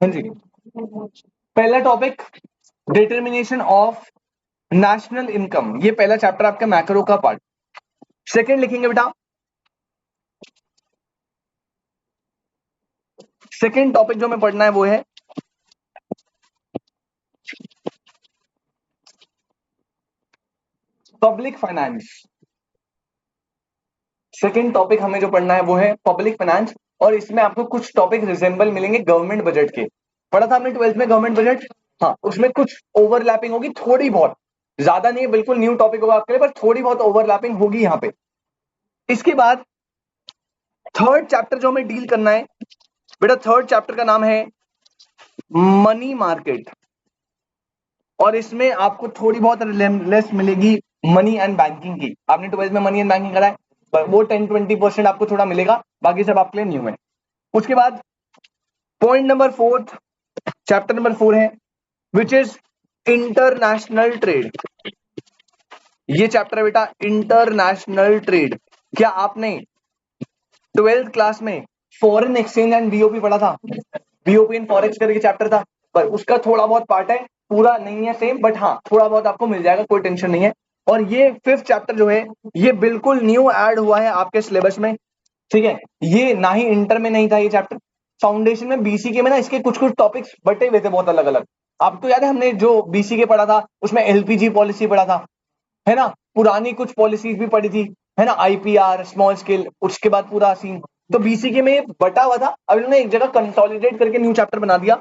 हाँ जी, पहला topic determination of national income, ये पहला चैप्टर आपका मैक्रो का पार्ट। सेकंड लिखेंगे बेटा, सेकंड टॉपिक जो हमें पढ़ना है वो है पब्लिक फाइनेंस। सेकंड टॉपिक हमें जो पढ़ना है वो है पब्लिक फाइनेंस, और इसमें आपको कुछ टॉपिक रिजेंबल मिलेंगे गवर्नमेंट बजट के। पढ़ा था आपने 12th में गवर्नमेंट बजट? हाँ, उसमें कुछ ओवरलैपिंग होगी, थोड़ी बहुत, ज्यादा नहीं है, बिल्कुल न्यू टॉपिक होगा आपके लिए, पर थोड़ी बहुत ओवरलैपिंग होगी यहाँ पे। इसके बाद थर्ड चैप्टर जो हमें डील करना है बेटा, थर्ड चैप्टर का नाम है मनी मार्केट, और इसमें आपको थोड़ी बहुत लेस मिलेगी मनी एंड बैंकिंग की। आपने 12th में मनी एंड बैंकिंग करा है, पर वो 10-20% आपको थोड़ा मिलेगा, बाकी सब आपके लिए न्यू है। उसके बाद पॉइंट नंबर 4, चैप्टर नंबर 4 है विच इज इंटरनेशनल ट्रेड। ये चैप्टर है बेटा इंटरनेशनल ट्रेड। क्या आपने 12th क्लास में फॉरेन एक्सचेंज एंड बीओपी पढ़ा था? बीओपी एंड फॉरेक्स करके चैप्टर था, पर उसका थोड़ा बहुत पार्ट है, पूरा नहीं है सेम, बट हाँ थोड़ा बहुत आपको मिल जाएगा, कोई टेंशन नहीं है। और ये 5th चैप्टर जो है ये बिल्कुल न्यू ऐड हुआ है आपके सिलेबस में, ठीक है। ये ना ही इंटर में नहीं था ये चैप्टर, फाउंडेशन में बीसीके में ना इसके कुछ कुछ टॉपिक्स बटे हुए थे बहुत अलग अलग। आपको याद है हमने जो बीसीके पढ़ा था उसमें एलपीजी पॉलिसी पढ़ा था, है ना, पुरानी कुछ पॉलिसीज भी पढ़ी थी, है ना, आईपीआर, स्मॉल स्केल, उसके बाद पूरा सीन। तो बीसीके में बटा हुआ था, अब इन्होंने एक जगह कंसोलिडेट करके न्यू चैप्टर बना दिया।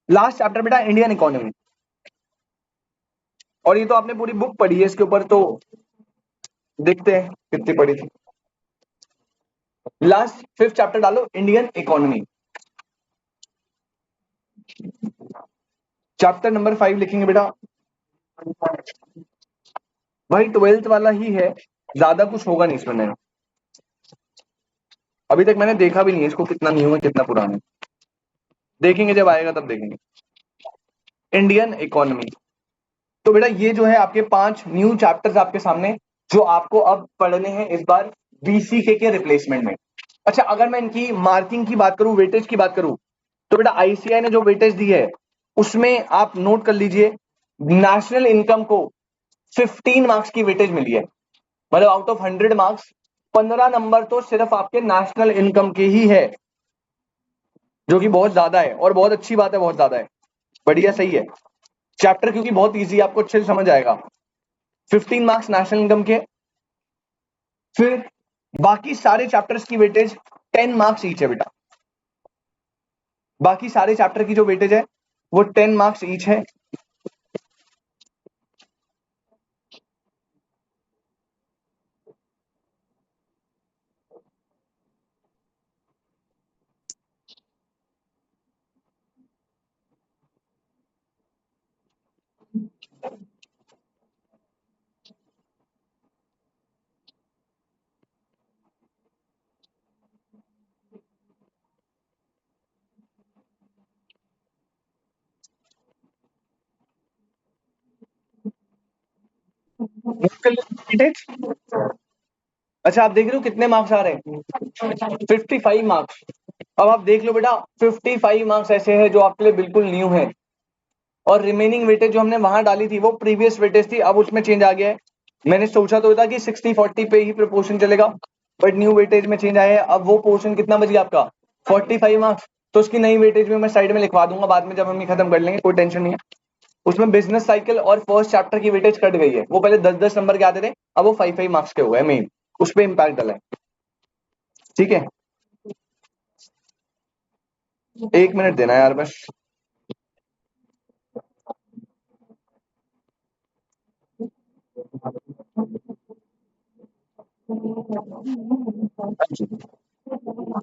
लास्ट चैप्टर बेटा इंडियन इकोनॉमी, और ये तो आपने पूरी बुक पढ़ी है इसके ऊपर, तो देखते हैं कितनी पढ़ी थी। लास्ट 5th चैप्टर डालो इंडियन इकोनॉमी, चैप्टर नंबर 5 लिखेंगे बेटा। भाई 12th वाला ही है, ज्यादा कुछ होगा नहीं इसमें नया। अभी तक मैंने देखा भी नहीं है इसको, कितना न्यू है कितना पुराना है, देखेंगे जब आएगा तब देखेंगे। इंडियन इकोनॉमी, तो बेटा ये जो है आपके 5 न्यू चैप्टर्स आपके सामने, जो आपको अब पढ़ने हैं इस बार बीसीके के रिप्लेसमेंट में। अच्छा, अगर मैं इनकी मार्किंग की बात करूं, वेटेज की बात करूं, तो बेटा आईसीआई ने जो वेटेज दी है उसमें आप नोट कर लीजिए, नेशनल इनकम को 15 मार्क्स की वेटेज मिली है। मतलब आउट ऑफ 100 मार्क्स 15 नंबर तो सिर्फ आपके नेशनल इनकम के ही है, जो कि बहुत ज्यादा है, और बहुत अच्छी बात है, बहुत ज्यादा है, बढ़िया, सही है। चैप्टर क्योंकि बहुत इजी, आपको अच्छे से समझ आएगा। 15 मार्क्स नेशनल इनकम के, फिर बाकी सारे चैप्टर्स की वेटेज 10 मार्क्स ईच है बेटा। बाकी सारे चैप्टर की जो वेटेज है वो 10 मार्क्स ईच है। वेटेज, अच्छा आप देख रहे हो कितने मार्क्स आ रहे हैं? 55 मार्क्स। अब आप देख लो बेटा, 55 मार्क्स ऐसे हैं जो आपके लिए बिल्कुल न्यू है, और रिमेनिंग वेटेज जो हमने वहां डाली थी वो प्रीवियस वेटेज थी, अब उसमें चेंज आ गया है। मैंने सोचा तो था कि 60-40 पे ही प्रोपोर्शन चलेगा, बट न्यू वेटेज में चेंज आया है। अब वो पोर्शन कितना बच गया आपका? 45 मार्क्स। तो उसकी नई वेटेज में मैं साइड में लिखवा दूंगा बाद में, जब हम ये खत्म कर लेंगे, कोई टेंशन नहीं है। उसमें बिजनेस साइकिल और फर्स्ट चैप्टर की वेटेज कट गई है, वो पहले 10-10 नंबर के आते थे, अब वो 5-5 मार्क्स के हो गए मेन, उस पर इंपैक्ट डाला है, ठीक है। 1 मिनट देना यार बस।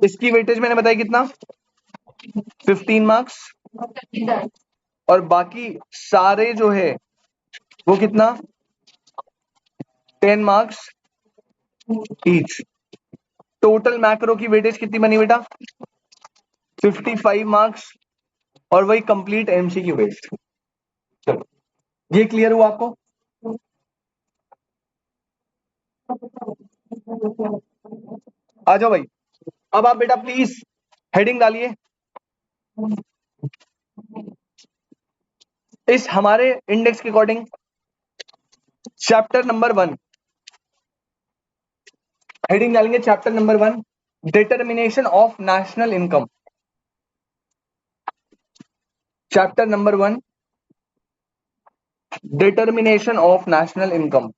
इसकी वेटेज मैंने बताया कितना, 15 मार्क्स, और बाकी सारे जो है वो कितना, 10 मार्क्स ईच। टोटल मैक्रो की वेटेज कितनी बनी बेटा? 55 मार्क्स, और वही कंप्लीट एमसीक्यू बेस्ड। चलो, ये क्लियर हुआ आपको? आ जाओ भाई, अब आप बेटा प्लीज हेडिंग डालिए, इस हमारे इंडेक्स के अकॉर्डिंग चैप्टर नंबर 1, हेडिंग डालेंगे chapter number 1, determination of national income. Chapter number 1, determination of national income.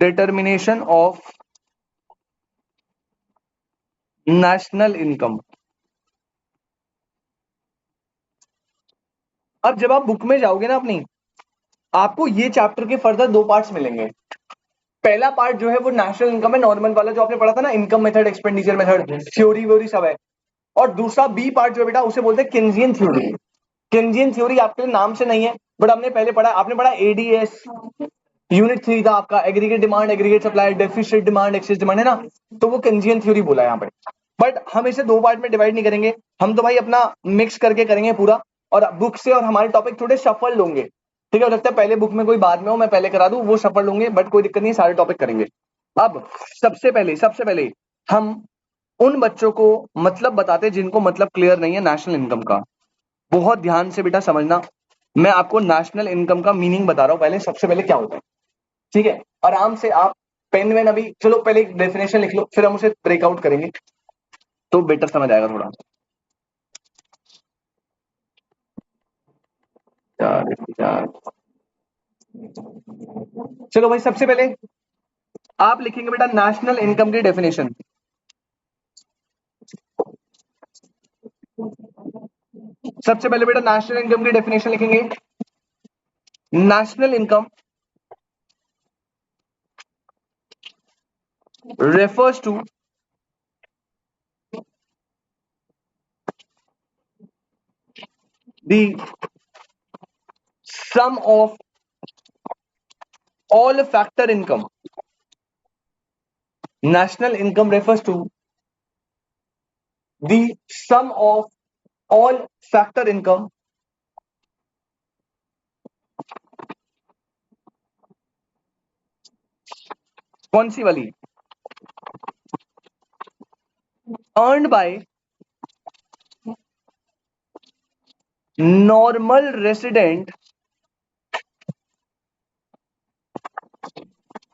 Determination of national income. अब जब आप बुक में जाओगे ना अपनी, आपको ये चैप्टर के फर्दर 2 पार्ट्स मिलेंगे। पहला पार्ट जो है वो नेशनल इनकम है, नॉर्मल वाला जो आपने पढ़ा था ना, income method, expenditure method, theory व्योरी सब है। और दूसरा बी पार्ट जो है बेटा, उसे बोलते हैं केन्जियन थ्योरी। केन्जियन थ्योरी आपके लिए नाम से नहीं है, बट हमने पहले पढ़ा, आपने पढ़ा एडीएस, यूनिट 3 था आपका, aggregate demand, aggregate supply, deficit demand, excess demand, है ना। तो वो केन्जियन थ्योरी बोला है यहाँ पे। बट हम इसे 2 पार्ट में डिवाइड नहीं करेंगे, हम तो भाई अपना मिक्स करके करेंगे पूरा। और बुक से और हमारे टॉपिक थोड़े सफल होंगे, ठीक है। हो सकता है पहले बुक में कोई बाद में हो, मैं पहले करा दूं, वो सफल होंगे, बट कोई दिक्कत नहीं, सारे टॉपिक करेंगे। अब सबसे पहले हम उन बच्चों को मतलब बताते हैं जिनको मतलब क्लियर नहीं है नेशनल इनकम का। बहुत ध्यान से बेटा समझना, मैं आपको नेशनल इनकम का मीनिंग बता रहा हूं। पहले सबसे पहले क्या होता है, ठीक है। आराम से आप पेन वेन अभी, चलो पहले एक डेफिनेशन लिख लो, फिर हम उसे ब्रेकआउट करेंगे तो बेटर समझ आएगा थोड़ा। चार, चार। चलो भाई, सबसे पहले आप लिखेंगे बेटा नेशनल इनकम की डेफिनेशन। सबसे पहले बेटा नेशनल इनकम की डेफिनेशन लिखेंगे। National income refers to the sum of all factor income. National income refers to the sum of all factor income कौन सी वाली, earned by normal resident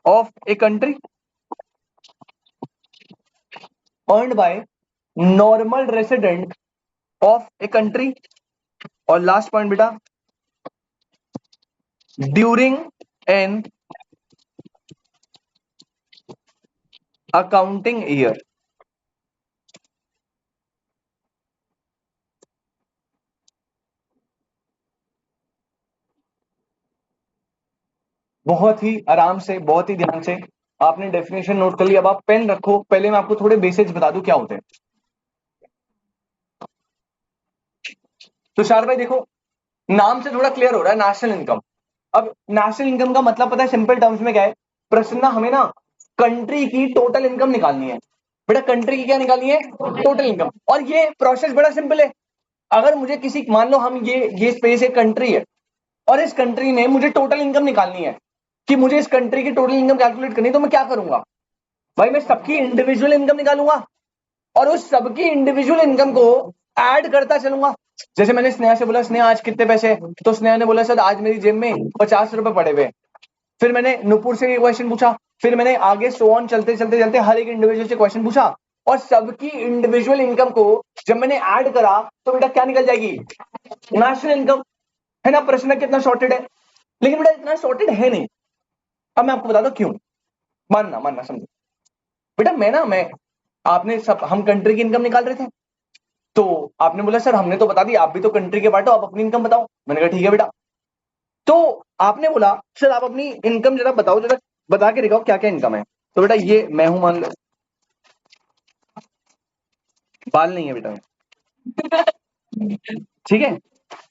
of a country, earned by normal resident of a country। और last point बेटा, during an accounting year. बहुत ही आराम से, बहुत ही ध्यान से आपने डेफिनेशन नोट कर लिया। अब आप पेन रखो, पहले मैं आपको थोड़े बेसिक्स बता दूं क्या होते हैं। तो शार भाई देखो, नाम से थोड़ा क्लियर हो रहा है नेशनल इनकम। अब नेशनल इनकम का मतलब पता है सिंपल टर्म्स में क्या है, प्रश्न ना हमें ना कंट्री की टोटल इनकम निकालनी है। बेटा कंट्री की क्या निकालनी है, टोटल इनकम। और ये प्रोसेस बड़ा सिंपल है। अगर मुझे किसी, मान लो हम ये स्पेस एक कंट्री है, और इस कंट्री में मुझे टोटल इनकम निकालनी है, कि मुझे इस कंट्री की टोटल इनकम कैलकुलेट करनी है, तो मैं क्या करूंगा भाई, मैं सबकी इंडिविजुअल इनकम निकालूंगा और उस सबकी इंडिविजुअल इनकम को ऐड करता चलूंगा। जैसे मैंने स्नेहा से बोला, स्नेहा आज कितने पैसे हैं? तो स्नेहा ने बोला सर आज मेरी जेब में 50 रुपए पड़े हुए। फिर मैंने नुपुर से ये क्वेश्चन पूछा, फिर मैंने आगे सो ऑन चलते चलते चलते हर एक इंडिविजुअल से क्वेश्चन पूछा, और सबकी इंडिविजुअल इनकम को जब मैंने ऐड करा तो बेटा क्या निकल जाएगी, नेशनल इनकम। है ना, प्रश्न कितना शॉर्टेड है, लेकिन बेटा इतना शॉर्टेड है नहीं। अब मैं आपको बता दूं क्यों, मानना मानना समझो। बेटा मैं आपने सब, हम कंट्री की इनकम निकाल रहे थे, तो आपने बोला सर हमने तो बता दी, आप भी तो कंट्री के पार्ट हो, आप अपनी इनकम बताओ। मैंने कहा ठीक है बेटा। तो आपने बोला सर आप अपनी इनकम जरा बताओ, जरा बता के दिखाओ क्या क्या इनकम है। तो बेटा ये मैं हूं, मान लो, बाल नहीं है बेटा, ठीक है।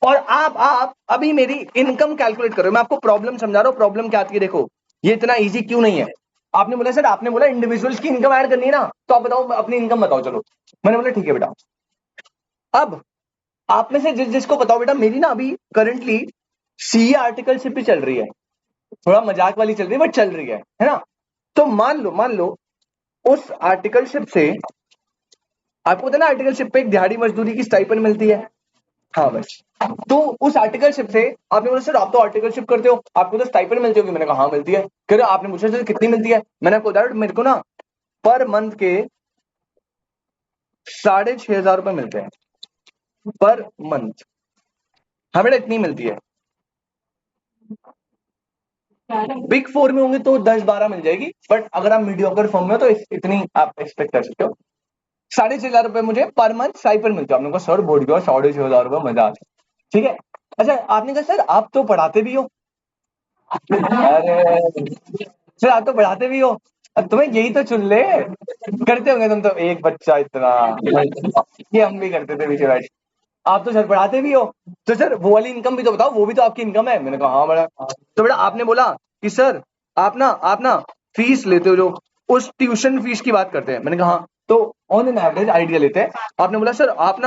और आप अभी मेरी इनकम कैलकुलेट करो, मैं आपको प्रॉब्लम समझा रहा हूं, प्रॉब्लम क्या आती है देखो, ये इतना इजी क्यों नहीं है। आपने बोला सर, आपने बोला इंडिविजुअल्स की इनकम ऐड करनी है ना, तो आप बताओ अपनी इनकम बताओ, चलो। मैंने बोला ठीक है बेटा। अब आप में से जिसको बताओ बेटा, मेरी ना अभी करंटली सीए आर्टिकलशिप भी चल रही है, थोड़ा मजाक वाली चल रही है बट चल रही है ना। तो मान लो उस आर्टिकलशिप से आपको पता है ना आर्टिकलशिप पे एक दिहाड़ी मजदूरी की स्टाइपेंड मिलती है। हाँ बस, तो उस आर्टिकलशिप से आपने बोला सर आप तो आर्टिकलशिप करते हो, आपको तो स्टाइपेंड मिलती होगी। मैंने कहा हाँ मिलती है। कह रहे आपने पूछा सर कितनी मिलती है, मैंने आपको बताया मेरे को ना पर मंथ के 6,500 रुपए मिलते हैं पर मंथ। हमें इतनी मिलती है। बिग फोर में होंगे तो 10-12 मिल जाएगी, बट अगर आप मीडियोकर फर्म में हो तो इतनी आप एक्सपेक्ट कर सकते हो। 6,500 रुपए मुझे पर मंथ स्टाइपेंड मिलता है। आपने कहा सर बोल गया 6,500 रुपए, मजा आता है। ठीक है। अच्छा आपने कहा सर आप तो पढ़ाते भी हो। अरे सर आप तो पढ़ाते भी हो, अब तुम्हें यही तो चुन ले। करते होंगे तुम तो, एक बच्चा इतना, ये हम भी करते थे पीछे बैठ। आप तो सर पढ़ाते भी हो, तो सर वो वाली इनकम भी तो बताओ, वो भी तो आपकी इनकम है। मैंने कहा हाँ बड़ा। तो बेटा आपने बोला कि सर आप ना फीस लेते हो जो, उस ट्यूशन फीस की बात करते हैं। मैंने कहा हाँ। तो ऑन एन एवरेज आइडिया लेते हैं। आपने बोला सर आप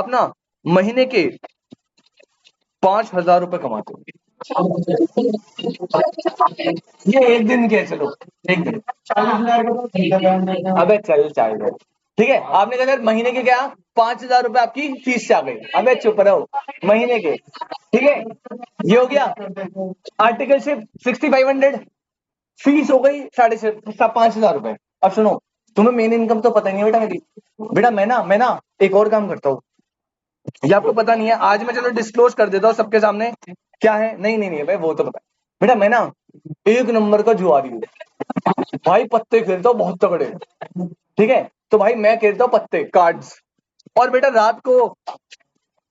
ना महीने के 5,000 रुपए कमाते हो। ये एक दिन के, चलो एक दिन 40,000। अबे चल चाहिए। ठीक है आपने कहा सर महीने के क्या 5,000 रुपए आपकी फीस से आ गई। अबे चुप रहो, महीने के। ठीक है ये हो गया आर्टिकलशिप 6,500, फीस हो गई 5,500 रुपए। अब सुनो, तुम्हें मेन इनकम तो पता ही नहीं है बेटा मेरी। बेटा मैं ना एक और काम करता हूँ, ये आपको पता नहीं है, आज मैं चलो डिस्क्लोज कर देता हूँ सबके सामने। क्या है, नहीं नहीं नहीं भाई वो तो पता है। बेटा मैं ना एक नंबर का जुआरी हूँ भाई, पत्ते खेलता हूँ बहुत तगड़े। ठीक है तो भाई मैं खेलता हूँ पत्ते कार्ड्स, और बेटा रात को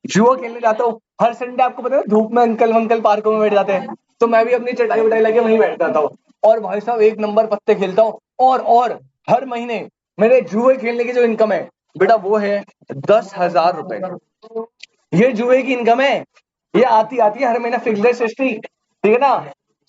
जुआ खेलने जाता हूँ। हर संडे आपको पता है धूप में अंकल वंकल पार्कों में बैठ जाते हैं, तो मैं भी अपनी चटाई वटाई लगे वहीं बैठ जाता हूँ। और भाई साहब एक नंबर पत्ते खेलता हूँ। और हर महीने मेरे जुए खेलने की जो इनकम है बेटा वो है 10,000 रुपए। ये जुए की इनकम है, ये आती आती है हर महीना फिक्स्ड हिस्ट्री। ठीक है ना।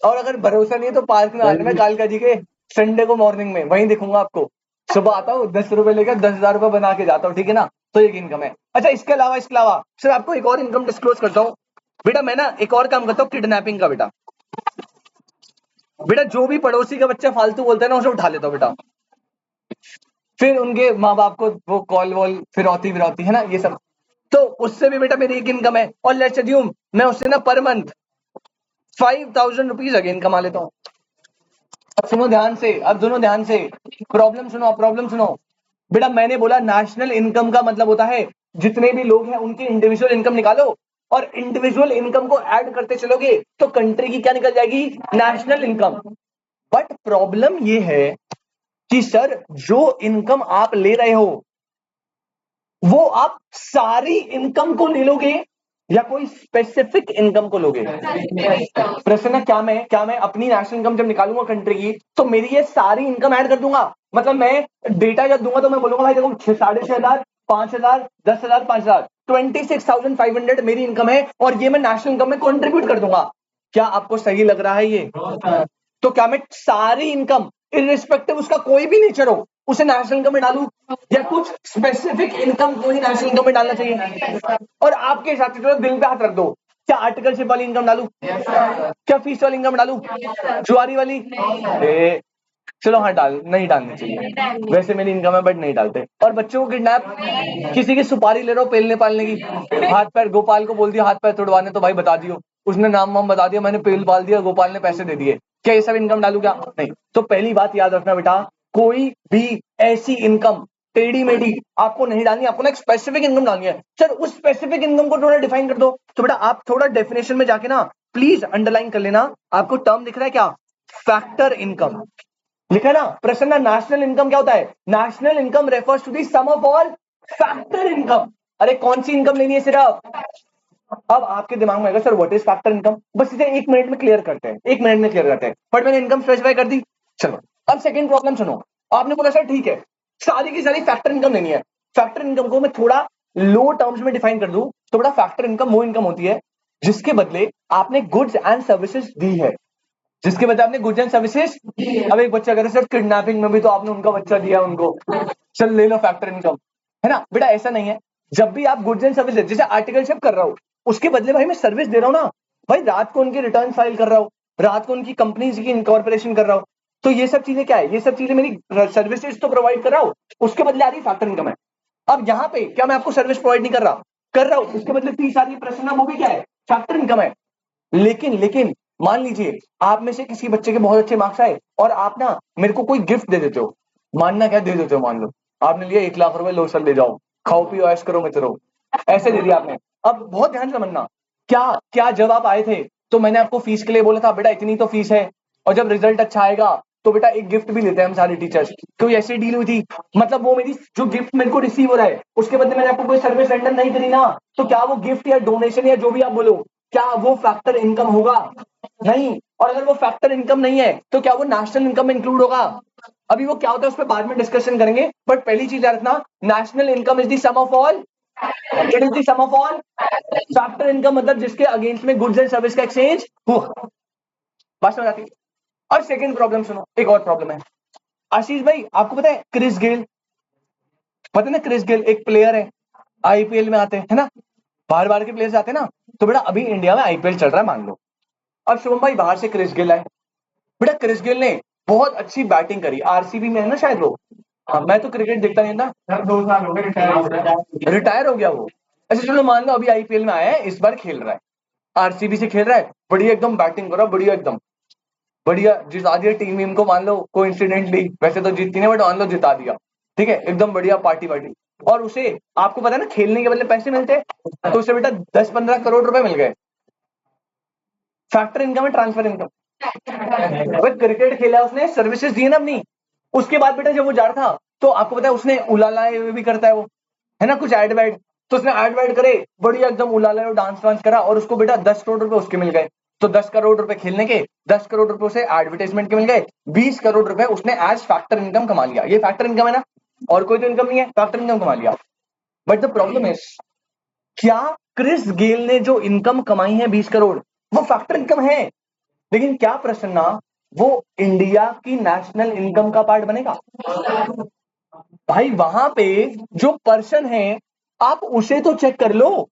और अगर भरोसा नहीं है तो पार्क में आ जाना कालका जी के, संडे को मॉर्निंग में वहीं दिखूंगा आपको। सुबह आता हूँ 10 रुपए लेकर 10,000 रुपए बना के जाता हूँ। ठीक है ना, तो ये इनकम है। अच्छा इसके अलावा सर आपको एक और इनकम डिस्क्लोज करता हूँ। बेटा मैं ना एक और काम करता हूँ किडनैपिंग का। बेटा बेटा जो भी पड़ोसी का बच्चा फालतू बोलता है ना उसे उठा लेता हूँ बेटा, फिर उनके माँ बाप को वो कॉल वॉल फिरौती विरौती है ना ये सब, तो उससे भी बेटा मेरी एक इनकम है। और लेट्स अज्यूम मैं उससे ना पर मंथ 5,000 रुपीज अगेन कमा लेता हूँ। अब सुनो ध्यान से, अब दोनों ध्यान से, प्रॉब्लम सुनो। बेटा मैंने बोला नेशनल इनकम का मतलब होता है जितने भी लोग हैं उनकी इंडिविजुअल इनकम निकालो, और इंडिविजुअल इनकम को ऐड करते चलोगे तो कंट्री की क्या निकल जाएगी, नेशनल इनकम। बट प्रॉब्लम ये है कि सर जो इनकम आप ले रहे हो वो आप सारी इनकम को ले लोगे या कोई स्पेसिफिक इनकम को लोगे। प्रश्न है क्या मैं अपनी नेशनल इनकम जब निकालूंगा कंट्री की तो मेरी ये सारी इनकम ऐड कर दूंगा। मतलब मैं डेटा जब दूंगा तो मैं बोलूंगा भाई देखो 6,500, 5,000, 10,000, 5,000, 26,500 मेरी इनकम है और ये मैं नेशनल इनकम में कॉन्ट्रीब्यूट कर दूंगा। क्या आपको सही लग रहा है ये? तो क्या मैं सारी इनकम इनरिस्पेक्टिव उसका कोई भी नेचर हो उसे नेशनल इनकम में डालूं, या कुछ स्पेसिफिक इनकम को ही नेशनल इनकम में डालना चाहिए? और आपके हिसाब से चलो दिल पे हाथ रख दो, क्या आर्टिकलशिप वाली इनकम डालू, क्या फीस वाली इनकम डालू, जुआरी वाली? चलो हाँ नहीं डालनी चाहिए, वैसे मेरी इनकम है बट नहीं डालते। और बच्चों को किडनैप, किसी की सुपारी ले रहा हो पेलने पालने की, हाथ पैर, गोपाल को बोल दिया हाथ पैर तोड़वाने तो भाई बता दियो, उसने नाम वाम बता दिया, मैंने पेल पाल दिया, गोपाल ने पैसे दे दिए, क्या ये सब इनकम डालू क्या? नहीं। तो पहली बात याद रखना बेटा, कोई भी ऐसी इनकम टेढ़ी मेढ़ी आपको नहीं डालनी, आपको ना एक स्पेसिफिक इनकम डालनी है। सर उस स्पेसिफिक इनकम को थोड़ा डिफाइन कर दो। तो बेटा आप थोड़ा डेफिनेशन में जाके ना प्लीज अंडरलाइन कर लेना, आपको टर्म दिख रहा है क्या, फैक्टर इनकम लिखा है ना। प्रश्न, नेशनल इनकम क्या होता है? National income refers to the sum of all factor income. अरे कौन सी इनकम लेनी है सिर्फ? अब आपके दिमाग में आएगा sir what is factor income, बस इसे 1 मिनट में क्लियर करते हैं, 1 मिनट में क्लियर करते हैं। बट मैंने इनकम स्पेसिफाई कर दी। चलो अब सेकंड प्रॉब्लम सुनो। आपने बोला सर ठीक है सारी की सारी फैक्टर इनकम लेनी है। फैक्टर इनकम को मैं थोड़ा लो टर्म्स में डिफाइन कर दूं तो बड़ा फैक्टर इनकम वो इनकम होती है जिसके बदले आपने गुड्स एंड सर्विसेज दी है, जिसके बदले आपने गुड्स एंड सर्विसेज। अब एक बच्चा कह रहा है सर किडनैपिंग में भी तो आपने उनका बच्चा दिया उनको, चल ले लो फैक्टर इनकम, है ना? बेटा ऐसा नहीं है, जब भी आप गुड्स एंड सर्विसेज जैसे आर्टिकलशिप कर रहा हूं उसके बदले भाई मैं सर्विस दे रहा हूं ना, भाई रात को उनके रिटर्न फाइल कर रहा हूं, रात को उनकी कंपनीज की इनकॉर्पोरेशन कर रहा हूं, तो ये सब चीजें क्या है, ये सब चीजें मेरी सर्विसेज तो प्रोवाइड कर रहा हूं, उसके बदले आ रही फैक्टर इनकम है। अब यहाँ पे क्या मैं आपको सर्विस प्रोवाइड नहीं कर रहा, कर रहा हूं, उसके बदले फीस आती है, प्रश्न वो भी क्या है, फैक्टर इनकम है। लेकिन मान लीजिए आप में से किसी बच्चे के बहुत अच्छे मार्क्स आए और आप ना मेरे को कोई गिफ्ट दे देते हो, मानना क्या दे देते हो, मान लो आपने लिया 1 लाख रुपए, लो सर ले जाओ, खाओ पियो ऐश करो मत रहो, ऐसे दे दिया आपने। अब बहुत ध्यान से समझना, क्या क्या जब आप आए थे तो मैंने आपको फीस के लिए बोला था बेटा इतनी तो फीस है, और जब रिजल्ट अच्छा आएगा तो बेटा एक गिफ्ट भी लेते हैं हम सारे टीचर्स, कोई ऐसी डील हुई थी, मतलब वो मेरी जो गिफ्ट मेरे को रिसीव हो रहा है उसके बदले मैंने आपको कोई सर्विस रेंडर नहीं करी ना, तो क्या वो गिफ्ट या डोनेशन या जो भी आप बोलो, क्या वो फैक्टर इनकम होगा? नहीं। और अगर वो फैक्टर इनकम नहीं है तो क्या वो नेशनल इनकम में इंक्लूड होगा? अभी वो क्या होता है उस पर बाद में डिस्कशन करेंगे, बट पहली चीज याद रखना, national income is the sum of all, it is the sum of all factor income, मतलब जिसके अगेंस्ट में गुड्स एंड सर्विस का एक्सचेंज हुआ। बात समझ आती है? और सेकंड प्रॉब्लम सुनो, एक और प्रॉब्लम है आशीष भाई, आपको पता है क्रिस गेल, पता है ना क्रिस गेल एक प्लेयर है, आईपीएल में आते हैं है ना, बाहर बाहर के प्लेयर्स आते हैं ना, तो बेटा अभी इंडिया में आईपीएल चल रहा है मान लो, अब शुभम भाई बाहर से क्रिस गेल आए, बेटा क्रिस गेल ने बहुत अच्छी बैटिंग करी, आरसीबी में है ना शायद वो, हाँ मैं तो क्रिकेट देखता नहीं था, 2 साल हो गए रिटायर हो गया वो। अच्छा चलो मान लो अभी आईपीएल में आया है, इस बार खेल रहा है, आरसीबी से खेल रहा है, बढ़िया एकदम बैटिंग करा, बढ़िया एकदम बढ़िया जिता दिया टीम वीम को, मान लो कोइंसिडेंटली, वैसे तो जीतती नहीं बट मान लो जिता दिया, ठीक है एकदम बढ़िया पार्टी वार्टी, और उसे आपको पता है ना खेलने के बदले पैसे मिलते हैं, तो उसे बेटा 10-15 करोड़ रुपए मिल गए, फैक्टर इनकम है ट्रांसफर इनकम। अगर क्रिकेट खेला उसने, सर्विसेज दी ना अपनी, उसके बाद बेटा जब वो जा रहा था तो आपको पता है उसने उलालाए भी करता है वो, है ना कुछ एड वैड, तो उसने एड वैड करे, बढ़िया एकदम उलालाए और डांस वांस करा, और उसको बेटा 10 करोड़ रुपए उसके मिल गए, तो 10 करोड़ रुपए खेलने के, 10 करोड़ रुपए उसे एडवर्टाइजमेंट के मिल गए, 20 करोड़ रुपए उसने एज फैक्टर इनकम कमा लिया, ये फैक्टर इनकम है ना, और कोई तो इनकम नहीं है, फैक्टर इनकम कमा लिया। बट द प्रॉब्लम इज, क्या क्रिस गेल ने जो इनकम कमाई है 20 करोड़, वो फैक्टर इनकम है, लेकिन क्या प्रश्न ना, वो इंडिया की नेशनल इनकम का पार्ट बनेगा? भाई वहां पे जो पर्सन है आप उसे तो चेक कर लो,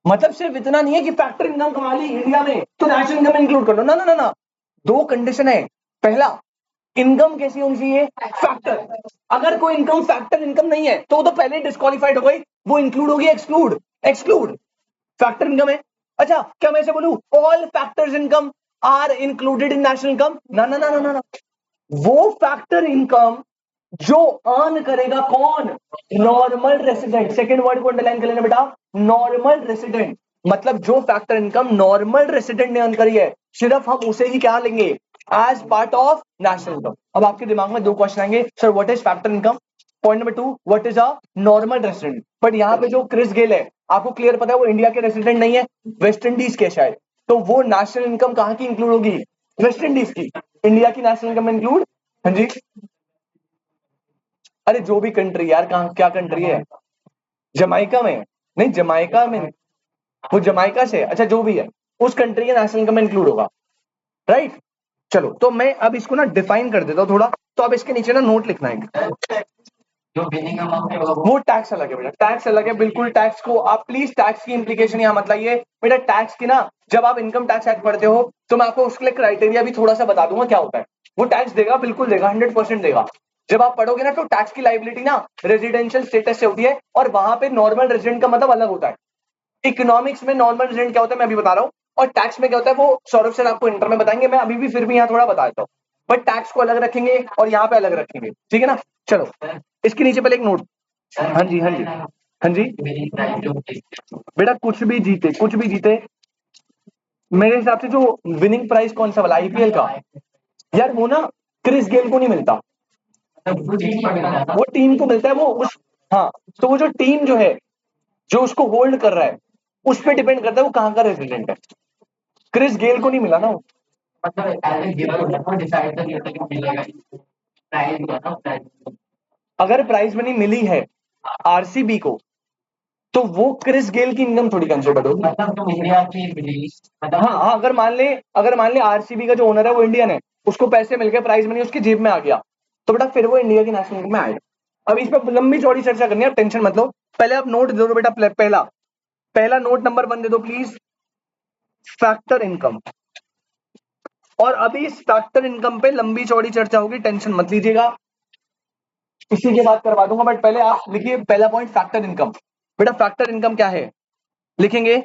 मतलब सिर्फ इतना नहीं है कि फैक्टर इनकम कमा ली इंडिया में तो नेशनल इनकम में इंक्लूड कर लो, ना ना ना ना, दो कंडीशन है, पहला इनकम कैसी होनी चाहिए, फैक्टर, अगर कोई इनकम फैक्टर इनकम नहीं है तो वो तो पहले ही डिस्क्वालीफाइड हो गई, वो इंक्लूड होगी एक्सक्लूड, एक्सक्लूड फैक्टर इनकम है। अच्छा क्या मैं ऐसे बोलूं all factors income are included in national income, ना ना ना ना ना ना, वो फैक्टर इनकम जो अर्न करेगा कौन, नॉर्मल रेसिडेंट, सेकंड वर्ड को अंडरलाइन कर लेना बेटा, नॉर्मल रेसिडेंट, मतलब जो फैक्टर इनकम नॉर्मल रेसिडेंट ने अर्न करी है सिर्फ हम उसे ही क्या लेंगे as part of national income. अब आपके दिमाग में दो क्वेश्चन आएंगे, sir what is factor income, point number 2 what is a normal resident, but यहाँ पे जो क्रिस गेल है आपको क्लियर पता है वो इंडिया के रेसिडेंट नहीं है, वेस्ट इंडीज के शायद, तो वो नेशनल इनकम कहाँ की इंक्लूड होगी, वेस्ट इंडीज की, इंडिया की नेशनल इनकम में इंक्लूड, हाँ जी, अरे जो भी कंट्री यार, कहाँ क्या कंट्री है, जमाइका में, नहीं जमाइका में, वो जमाइका से, अच्छा जो भी है उस कंट्री के नेशनल इनकम में इंक्लूड होगा, राइट। चलो तो मैं अब इसको ना डिफाइन कर देता हूँ थोड़ा, तो अब इसके नीचे ना नोट लिखना है, जो बिलिंग अमाउंट है वो टैक्स अलग है बेटा, टैक्स अलग है बिल्कुल, टैक्स को आप प्लीज टैक्स की इंप्लीकेशन यहाँ मत लाइए बेटा, टैक्स की ना जब आप इनकम टैक्स एक्ट पढ़ते हो तो मैं आपको उसके लिए क्राइटेरिया भी थोड़ा सा बता दूंगा क्या होता है, वो टैक्स देगा बिल्कुल देगा, 100% देगा, जब आप पढ़ोगे ना तो टैक्स की लाइबिलिटी ना रेजिडेंशियल स्टेटस से होती है, और वहां पे नॉर्मल रेजिडेंट का मतलब अलग होता है, इकोनॉमिक्स में नॉर्मल रेजिडेंट क्या होता है मैं अभी बता रहा हूँ, और टैक्स में क्या होता है वो सौरभ सर आपको इंटर में बताएंगे, मैं अभी भी फिर भी यहाँ थोड़ा बता देता हूँ, बट टैक्स को अलग रखेंगे और यहाँ पे अलग रखेंगे, ठीक है ना। चलो इसके नीचे पहले एक नोट, हाँ जी हाँ जी हाँ जी, बेटा कुछ भी जीते कुछ भी जीते, मेरे हिसाब से जो विनिंग प्राइस कौन सा वाला आईपीएल का, यार वो ना क्रिस गेल को नहीं मिलता, वो टीम को मिलता है, वो उस, हाँ तो वो जो टीम जो है जो उसको होल्ड कर रहा है उस पर डिपेंड करता है वो कहाँ का रेजिडेंट है, क्रिस गेल को नहीं मिला ना वो, अगर प्राइज मनी मिली है आरसीबी को तो वो क्रिस गेल की इनकम थोड़ी कंसिडर होगी, हाँ हाँ, अगर मान ले आरसीबी का जो ओनर है वो इंडियन है, उसको पैसे मिल गए, प्राइज मनी उसकी जेब में आ गया, तो बेटा फिर वो इंडिया की नेशनल इनकम में आएगा। अब इस पर लंबी चौड़ी चर्चा करनी है, टेंशन मत लो, पहले आप नोट दे दो बेटा, पहला पहला नोट नंबर 1 दे दो प्लीज, फैक्टर इनकम, और अभी इस फैक्टर इनकम पे लंबी चौड़ी चर्चा होगी, टेंशन मत लीजिएगा। इसी के बाद करवा दूंगा, बट पहले आप लिखिए पहला पॉइंट फैक्टर इनकम। बेटा फैक्टर इनकम क्या है, लिखेंगे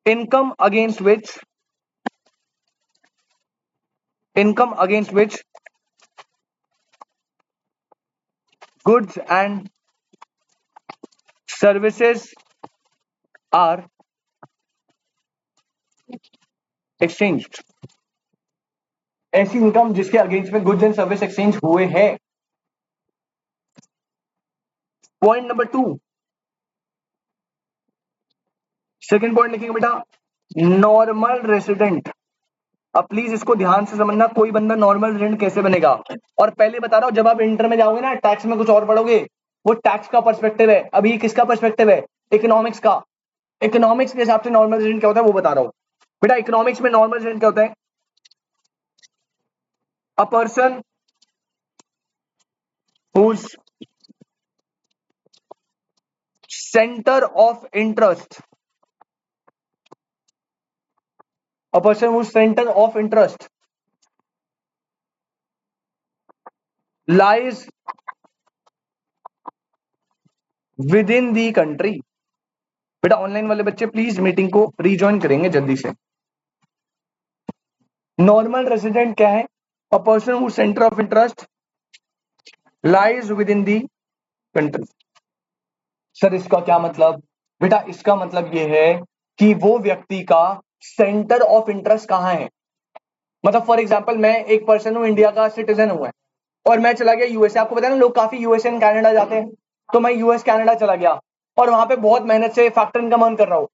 income against which, income against which goods and services are exchanged. ऐसी इनकम जिसके अगेंस्ट में गुड्स एंड सर्विस एक्सचेंज हुए हैं। पॉइंट नंबर 2, सेकंड पॉइंट लिखेंगे बेटा नॉर्मल रेसिडेंट। अब प्लीज इसको ध्यान से समझना, कोई बंदा नॉर्मल रेसिडेंट कैसे बनेगा। और पहले बता रहा हूं, जब आप इंटर में जाओगे ना, टैक्स में कुछ और पढ़ोगे, वो टैक्स का पर्सपेक्टिव है, अभी किसका पर्सपेक्टिव है, इकोनॉमिक्स का। इकोनॉमिक्स के हिसाब से नॉर्मल रेसिडेंट क्या होता है वो बता रहा हूं। बेटा इकोनॉमिक्स में नॉर्मल रेसिडेंट क्या होता है, a person whose centre of interest, a person whose center of interest lies within the country। बेटा ऑनलाइन वाले बच्चे प्लीज मीटिंग को रीजॉइन करेंगे जल्दी से। नॉर्मल रेसिडेंट क्या है, a person who centre of interest lies within the country. Sir इसका क्या मतलब, बेटा इसका मतलब यह है कि वो व्यक्ति का सेंटर ऑफ इंटरेस्ट कहां है। मतलब फॉर एग्जांपल मैं एक पर्सन हूं, इंडिया का सिटीजन हूं और मैं चला गया यूएसए। आपको पता है ना लोग काफी यूएसए एंड कनाडा जाते हैं, तो मैं यूएस कनाडा चला गया और वहां पे बहुत मेहनत से फैक्टर इनकम अर्न कर रहा हूं।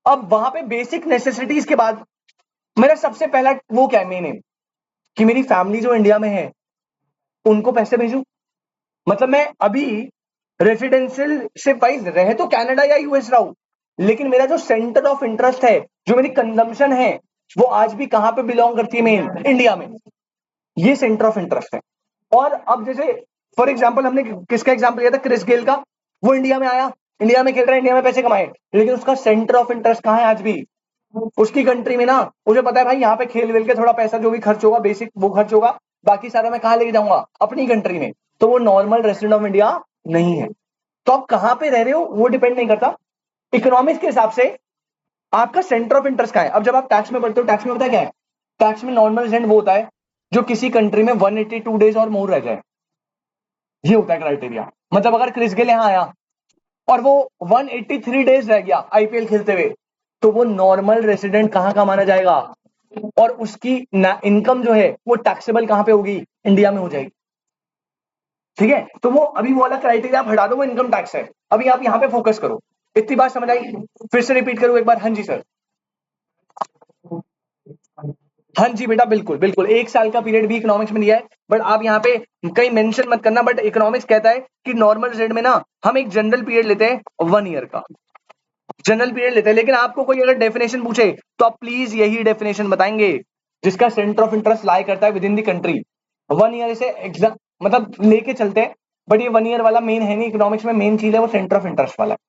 अब वहां पे बेसिक नेसेसिटीज के बाद मेरा सबसे पहला वो क्या है, मेन एम, कि मेरी फैमिली जो इंडिया में है उनको पैसे भेजूं। मतलब मैं अभी रेसिडेंशियल से वाइज रहे तो कनाडा या यूएस रहा हूं, लेकिन मेरा जो सेंटर ऑफ इंटरेस्ट है, जो मेरी कंजम्पशन है, वो आज भी कहां पे बिलोंग करती है, मेन इंडिया में। ये सेंटर ऑफ इंटरेस्ट है। और अब जैसे फॉर एग्जांपल हमने किसका एग्जांपल लिया था, क्रिस गेल का। वो इंडिया में आया, इंडिया में खेल रहा है, इंडिया में पैसे कमाए, लेकिन उसका सेंटर ऑफ इंटरेस्ट कहां है आज भी, उसकी कंट्री में ना। मुझे पता है भाई यहाँ पे खेल वेल के थोड़ा पैसा जो भी खर्च होगा बेसिक वो खर्च होगा, बाकी सारा मैं कहां लेके जाऊंगा, अपनी कंट्री में। तो वो नॉर्मल रेसिडेंट ऑफ इंडिया नहीं है। तो आप कहां पे रह रहे हो वो डिपेंड नहीं करता, इकोनॉमिक्स के हिसाब से आपका सेंटर ऑफ इंटरेस्ट कहां है। अब जब आप टैक्स में पढ़ते हो, टैक्स में पता है क्या है, टैक्स में नॉर्मल रेसिडेंट वो होता है जो किसी कंट्री में 182 डेज और मोर रह जाए, ये होता है क्राइटेरिया। मतलब अगर क्रिस गेल यहां आया और वो 183 डेज रह गया आईपीएल खेलते हुए, तो वो नॉर्मल रेसिडेंट कहां का माना जाएगा, और उसकी इनकम जो है वो टैक्सेबल कहां पे होगी, इंडिया में हो जाएगी। ठीक है, तो वो अभी वो वाला क्राइटेरिया आप हटा दो, वो इनकम टैक्स है। अभी आप यहां पे फोकस करो। इतनी बात समझ आई, फिर से रिपीट करूं एक बार, हाँ जी सर। हाँ जी बेटा बिल्कुल बिल्कुल, 1 साल का पीरियड भी इकोनॉमिक्स में दिया है, बट आप यहाँ पे कहीं मेंशन मत करना। बट इकोनॉमिक्स कहता है कि नॉर्मल रेट में ना हम एक जनरल पीरियड लेते हैं 1 ईयर का, जनरल पीरियड लेते हैं। लेकिन आपको कोई अगर डेफिनेशन पूछे तो आप प्लीज यही डेफिनेशन बताएंगे, जिसका सेंटर ऑफ इंटरेस्ट लाई करता है with in the country. 1 year से एग्जाम मतलब लेके चलते हैं, बट ये 1 ईयर वाला मेन है नहीं इकोनॉमिक्स में, मेन चीज है वो सेंटर ऑफ इंटरेस्ट वाला है।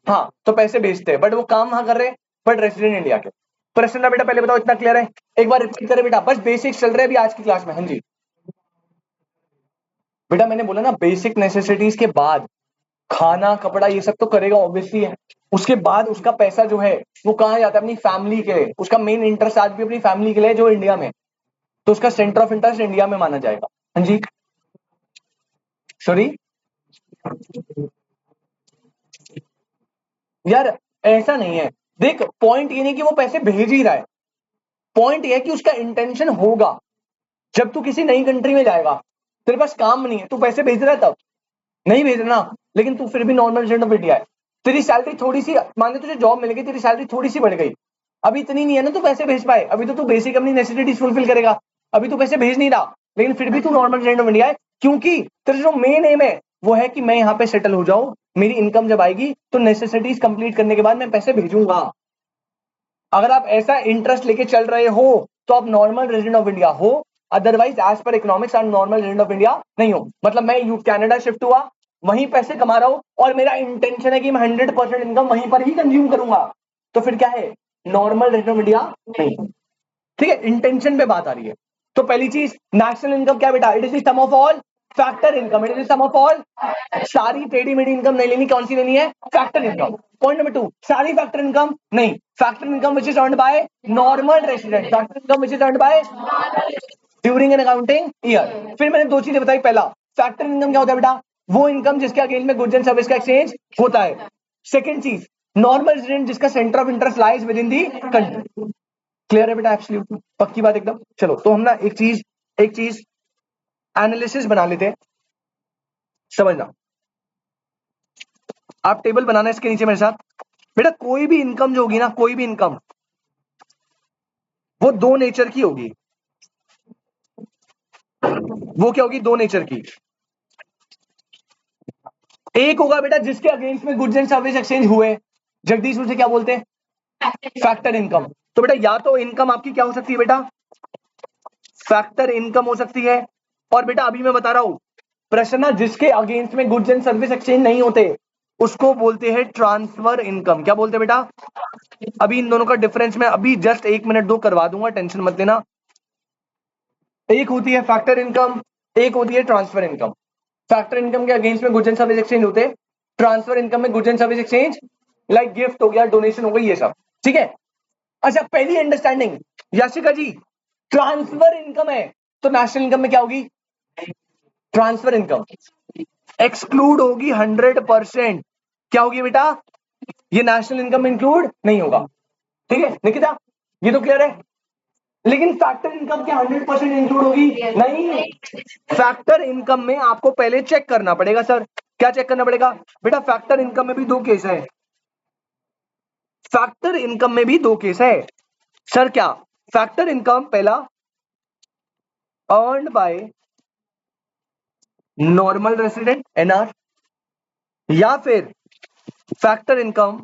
हाँ तो पैसे भेजते हैं, बट वो काम वहां कर रहे हैं, बट रेसिडेंट इंडिया के। प्रश्न बेटा पहले बताओ, इतना क्लियर है, एक बार रिपीट करें बेटा, बस बेसिक्स चल रहे हैं अभी आज की क्लास में। हाँ जी बेटा, मैंने बोला ना बेसिक नेसेसिटीज के बाद खाना कपड़ा ये सब तो करेगा ऑब्वियसली है, उसके बाद उसका पैसा जो है वो कहाँ जाता है, अपनी फैमिली के लिए। उसका मेन इंटरेस्ट आज भी अपनी फैमिली के लिए जो इंडिया में, तो उसका सेंटर ऑफ इंटरेस्ट इंडिया में माना जाएगा। हाँ जी सॉरी यार, ऐसा नहीं है। देख पॉइंट ये नहीं कि वो पैसे भेज ही रहा है, पॉइंट ये है कि उसका इंटेंशन होगा। जब तू किसी नई कंट्री में जाएगा, तेरे पास काम नहीं है, तू पैसे भेज रहा है, तब नहीं भेज रहा ना, लेकिन तू फिर भी नॉर्मल रेजिडेंट ऑफ इंडिया है। तेरी सैलरी थोड़ी सी, मान ले तुझे जॉब मिल गई, तेरी सैलरी थोड़ी सी बढ़ गई, अभी इतनी नहीं है ना तू पैसे भेज पाए, अभी तो तू बेसिक अपनी नेसेसिटीज फुलफिल करेगा, अभी तू पैसे भेज नहीं रहा, लेकिन फिर भी तू नॉर्मल रेजिडेंट ऑफ इंडिया है। क्योंकि तेरा जो मेन एम है वो है कि मैं यहाँ पे सेटल हो जाऊं, मेरी इनकम जब आएगी तो नेसेसिटीज कंप्लीट करने के बाद मैं पैसे भेजूंगा। अगर आप ऐसा इंटरेस्ट लेके चल रहे हो तो आप नॉर्मल रेजिडेंट ऑफ इंडिया हो, अदरवाइज एज पर इकोनॉमिक्स आप नॉर्मल रेजिडेंट ऑफ इंडिया नहीं हो। मतलब मैं यू कनाडा शिफ्ट हुआ, वहीं पैसे कमा रहा हूं और मेरा इंटेंशन है कि मैं 100% इनकम वहीं पर ही कंज्यूम करूंगा, तो फिर क्या है, नॉर्मल रेजिडेंट ऑफ इंडिया नहीं। ठीक है, इंटेंशन पे बात आ रही है। तो पहली चीज, नेशनल इनकम क्या बेटा? It is the sum of all factor income. It is the sum of all, सारी टेढ़ी मेढ़ी इनकम नहीं लेनी। कौन सी लेनी है? Factor income. पॉइंट नंबर 2, सारी फैक्टर इनकम नहीं, factor income which is earned by normal resident, factor income which is earned by during an accounting year. फिर मैंने दो चीजें बताई। पहला, फैक्टर इनकम क्या होता है बेटा? वो इनकम जिसके अगेंस्ट में गुड्स एंड सर्विस का एक्सचेंज होता है। सेकंड चीज, नॉर्मल रेसिडेंट जिसका centre of interest lies within the country. Clear है बेटा? एब्सोल्युटली पक्की बात एकदम। चलो तो हम ना एक चीज एनालिसिस बना लेते हैं, समझना। आप टेबल बनाना इसके नीचे मेरे साथ। बेटा कोई भी इनकम जो होगी ना, कोई भी इनकम, वो दो नेचर की होगी। वो क्या होगी? दो नेचर की। एक होगा बेटा जिसके अगेंस्ट में गुड्स एंड सर्विस एक्सचेंज हुए, जगदीश उसे क्या बोलते हैं? Factor income. तो बेटा या तो इनकम आपकी क्या हो सकती है बेटा? फैक्टर इनकम हो सकती है। और बेटा अभी मैं बता रहा हूं, प्रश्न ना जिसके अगेंस्ट में गुड्स एंड सर्विस एक्सचेंज नहीं होते उसको बोलते हैं ट्रांसफर इनकम। क्या बोलते हैं बेटा? अभी इन दोनों का डिफरेंस मैं अभी जस्ट 1 मिनट दो करवा दूंगा, टेंशन मत लेना। एक होती है फैक्टर इनकम, एक होती है ट्रांसफर इनकम। फैक्टर इनकम के अगेंस्ट में गुड्स एंड सर्विस एक्सचेंज होते, ट्रांसफर इनकम में goods and service exchange like gift हो गया, डोनेशन हो गई, ये सब। ठीक है, अच्छा पहली अंडरस्टैंडिंग याशिका जी, ट्रांसफर इनकम है तो नेशनल इनकम में क्या होगी? ट्रांसफर इनकम एक्सक्लूड होगी 100%। क्या होगी बेटा? ये नेशनल इनकम में इंक्लूड नहीं होगा। ठीक है निकिता, ये तो क्लियर है। लेकिन फैक्टर इनकम क्या 100% इंक्लूड होगी? नहीं, फैक्टर इनकम में आपको पहले चेक करना पड़ेगा। सर क्या चेक करना पड़ेगा? बेटा फैक्टर इनकम में भी दो केस है। फैक्टर इनकम में भी दो केस है। सर क्या? फैक्टर इनकम पहला earned by normal resident NR, या फिर factor income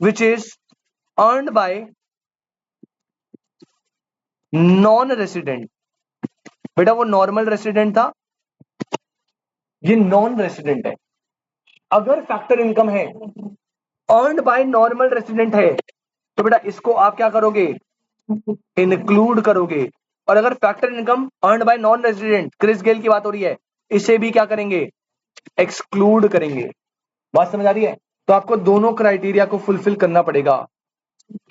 which is earned by non resident. बेटा वो नॉर्मल रेसिडेंट था, ये नॉन रेसिडेंट है। अगर फैक्टर इनकम है अर्न्ड बाय नॉर्मल रेसिडेंट है तो बेटा इसको आप क्या करोगे? इंक्लूड करोगे। और अगर factor income earned by non resident, Chris Gayle की बात हो रही है, इसे भी क्या करेंगे? एक्सक्लूड करेंगे। बात समझ आ रही है? तो आपको दोनों क्राइटेरिया को फुलफिल करना पड़ेगा।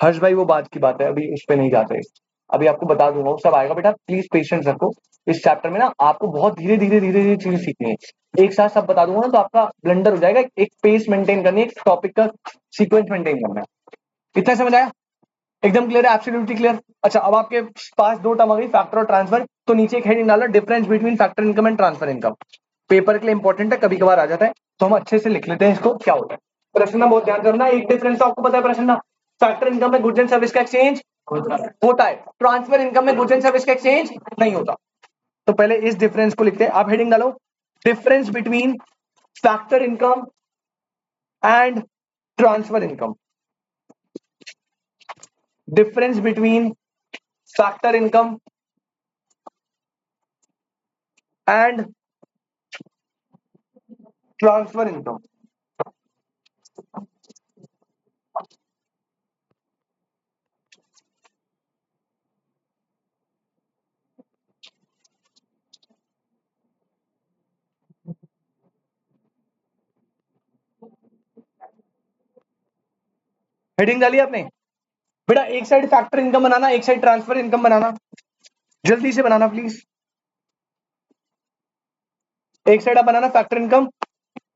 हर्ष भाई वो बात की बात है, अभी उस पर नहीं जाते, अभी आपको बता दूंगा, वो सब आएगा। बेटा प्लीज पेशेंस रखो। इस चैप्टर में ना आपको बहुत धीरे धीरे धीरे धीरे चीजें सीखनी है। एक साथ सब बता दूंगा ना तो आपका ब्लंडर हो जाएगा। एक पेस मेंटेन करनी है, एक टॉपिक का सीक्वेंस मेंटेन करना है। कितना समझ आया? एकदम क्लियर है? Absolutely clear. अच्छा अब आपके पास दो टर्म आ गई, फैक्टर और ट्रांसफर। तो नीचे एक हेडिंग डाला, difference between factor income and transfer income. Paper के लिए इंपॉर्टेंट है, कभी कभार आ जाता है, तो हम अच्छे से लिख लेते हैं इसको क्या होता है। प्रश्न ना बहुत ध्यान करना, एक डिफरेंस तो आपको पता है प्रश्न ना, फैक्टर इनकम में गुड्स एंड सर्विस का एक्सचेंज होता है, ट्रांसफर इनकम में गुड्स एंड सर्विस का एक्सचेंज नहीं होता। तो पहले इस डिफरेंस को लिखते हैं। आप हेडिंग डालो, difference between factor income and transfer income. Difference between factor income and transfer income. Heading डाली आपने? बेटा एक साइड फैक्टर इनकम बनाना, एक साइड ट्रांसफर इनकम बनाना, जल्दी से बनाना प्लीज। एक साइड आप बनाना फैक्टर इनकम,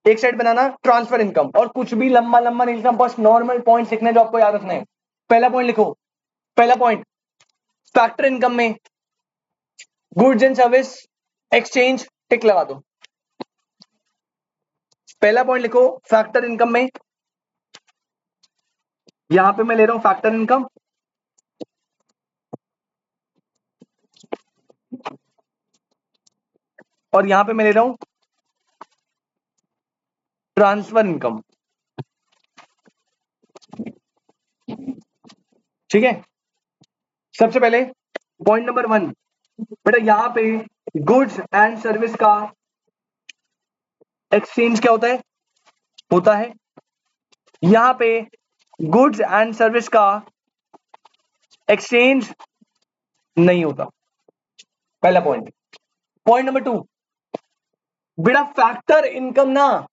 एक साइड बनाना ट्रांसफर इनकम। और कुछ भी लंबा लंबा नहीं लिखना, बस नॉर्मल पॉइंट लिखने जो आपको याद रखना है। पहला पॉइंट लिखो, पहला पॉइंट, फैक्टर इनकम में गुड्स एंड सर्विस एक्सचेंज टिक लगा दो। पहला पॉइंट लिखो, फैक्टर इनकम में, यहां पे मैं ले रहा हूं फैक्टर इनकम, और यहां पे मैं ले रहा हूं ट्रांसफर इनकम। ठीक है, सबसे पहले पॉइंट नंबर 1, बेटा यहां पे गुड्स एंड सर्विस का एक्सचेंज क्या होता है यहां पे गुड्स एंड सर्विस का एक्सचेंज नहीं होता। पहला पॉइंट। पॉइंट नंबर 2, बेटा फैक्टर इनकम ना,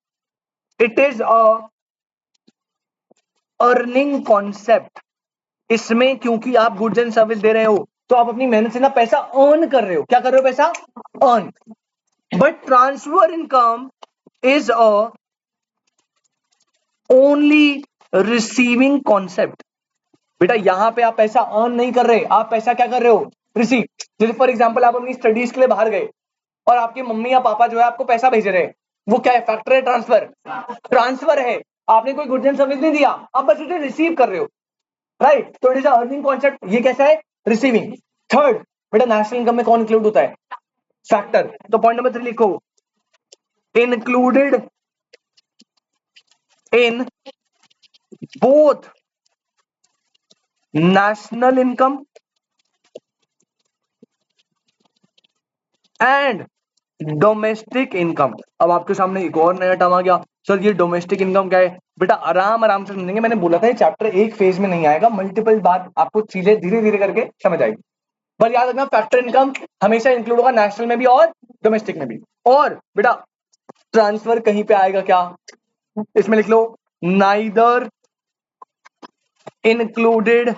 it is a earning concept. इसमें क्योंकि आप गुड्स एंड सर्विस दे रहे हो तो आप अपनी मेहनत से ना पैसा अर्न कर रहे हो। क्या कर रहे हो? पैसा earn. But transfer income is a only receiving concept. बेटा यहां पे आप पैसा अर्न नहीं कर रहे, आप पैसा क्या कर रहे हो? रिसीव। जैसे फॉर एग्जांपल आप अपनी स्टडीज के लिए बाहर गए और आपके मम्मी या पापा जो है आपको पैसा भेज रहे हैं, वो क्या है? फैक्टर है? ट्रांसफर? ट्रांसफर है। आपने कोई गुड्स एंड सर्विस नहीं दिया, आप बस उसे रिसीव कर रहे हो, राइट? तो इट इज अर्निंग कॉन्सेप्ट। ये कैसा है? रिसीविंग। थर्ड, बेटा नेशनल इनकम में कौन इंक्लूड होता है? फैक्टर। तो पॉइंट नंबर 3 लिखो, included in both national income and domestic income. अब आपके सामने एक और नया टर्म आ गया, सर ये डोमेस्टिक इनकम क्या है? बेटा आराम आराम से समझेंगे। मैंने बोला था ये चैप्टर एक फेज में नहीं आएगा, मल्टीपल बार आपको चीजें धीरे धीरे करके समझ आएगी। पर याद रखना फैक्टर इनकम हमेशा इंक्लूड होगा, नेशनल में भी और डोमेस्टिक में भी। और बेटा ट्रांसफर कहीं पे आएगा क्या? इसमें लिख लो, neither included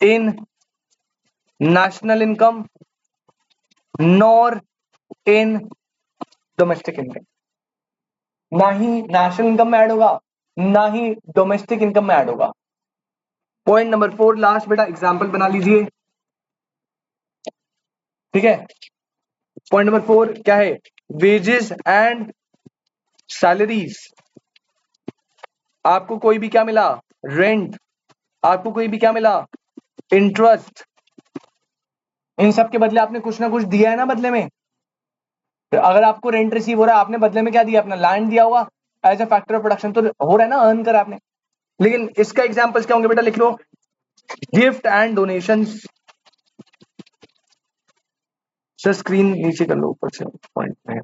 in national income nor in domestic income. ना ही नेशनल इनकम में ऐड होगा, ना ही डोमेस्टिक इनकम में ऐड होगा। पॉइंट नंबर 4 लास्ट, बेटा एग्जांपल बना लीजिए, ठीक है? पॉइंट नंबर 4 क्या है? Wages and salaries. आपको कोई भी क्या मिला? रेंट। आपको कोई भी क्या मिला? इंटरेस्ट। इन सब के बदले आपने कुछ ना कुछ दिया है ना बदले में। तो अगर आपको रेंट रिसीव हो रहा है, आपने बदले में क्या दिया? अपना लैंड दिया होगा as a factor of production, तो हो रहा है ना, अर्न करा आपने। लेकिन इसका एग्जांपल्स क्या होंगे बेटा? लिख लो, gift and donations. Sir screen नीचे कर लो ऊपर से, पॉइंट में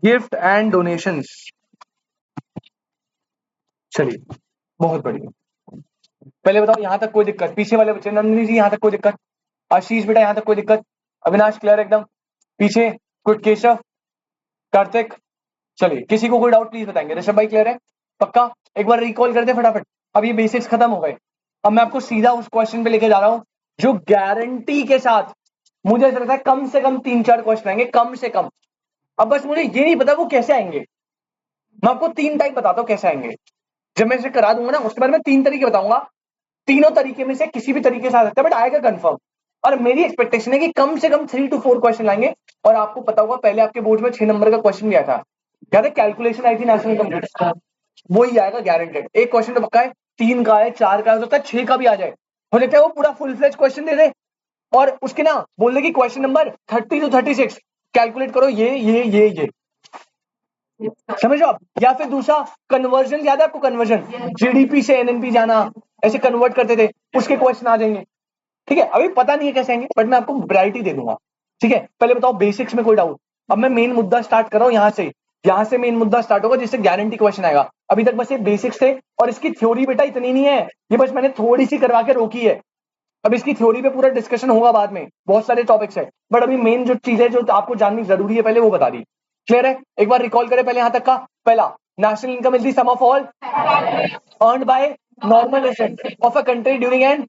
गिफ्ट एंड डोनेशंस। चलिए बहुत बढ़िया। पहले बताओ यहां तक कोई दिक्कत? पीछे वाले बच्चे, नंदिनी जी यहां तक कोई दिक्कत? आशीष बेटा यहां तक कोई दिक्कत? अविनाश क्लियर एकदम? पीछे कोई? केशव, कार्तिक, चलिए किसी को कोई डाउट प्लीज बताएंगे। ऋषभ भाई क्लियर है? पक्का? एक बार रिकॉल कर दे फटाफट। अब ये बेसिक्स खत्म हो गए, अब मैं आपको सीधा उस क्वेश्चन पे लेके जा रहा हूं जो गारंटी के साथ, मुझे ऐसा लगता है कम से कम 3-4 क्वेश्चन आएंगे, कम से कम। अब बस मुझे ये नहीं पता वो कैसे आएंगे। मैं आपको 3 टाइप बताता हूं कैसे आएंगे। जब मैं इसे करा दूंगा ना उसके बाद मैं 3 तरीके बताऊंगा, तीनों तरीके में से किसी भी तरीके से आ सकता है, बट आएगा कंफर्म। और मेरी एक्सपेक्टेशन है कि कम से कम 3 to 4 क्वेश्चन आएंगे। और आपको पता होगा पहले आपके बोर्ड में 6 नंबर का क्वेश्चन भी आया था, याद है? कैलकुलेशन आई थी नेशनल इनकम, वही आएगा गारंटेड। एक क्वेश्चन तो पक्का है, 3 का है, 4 का है, हो सकता है 6 का भी आ जाए। हो सकता है वो पूरा फुल फ्लेज क्वेश्चन दे दे और उसके ना बोल दे कि क्वेश्चन नंबर 30 to 36 कैलकुलेट करो ये। समझो आप? या फिर दूसरा कन्वर्जन, याद है आपको? कन्वर्जन जीडीपी से एनएनपी जाना, ऐसे कन्वर्ट करते थे, उसके क्वेश्चन आ जाएंगे। ठीक है, अभी पता नहीं है कैसे आएंगे, बट मैं आपको वैरायटी दे दूंगा। ठीक है, पहले बताओ बेसिक्स में कोई डाउट? अब मैं मेन मुद्दा स्टार्ट कर रहा हूं यहां से मेन मुद्दा स्टार्ट होगा जिससे गारंटी क्वेश्चन आएगा। अभी तक बस ये बेसिक्स थे और इसकी थ्योरी बेटा इतनी नहीं है, ये बस मैंने थोड़ी सी करवा के रोकी है। अब इसकी थ्योरी पे पूरा डिस्कशन होगा बाद में, बहुत सारे टॉपिक्स है, बट अभी मेन जो चीज है जो आपको जाननी जरूरी है पहले वो बता दी। क्लियर है? एक बार रिकॉल करें पहले यहां तक का। पहला, national income is the sum of all earned by normal resident of a country during and.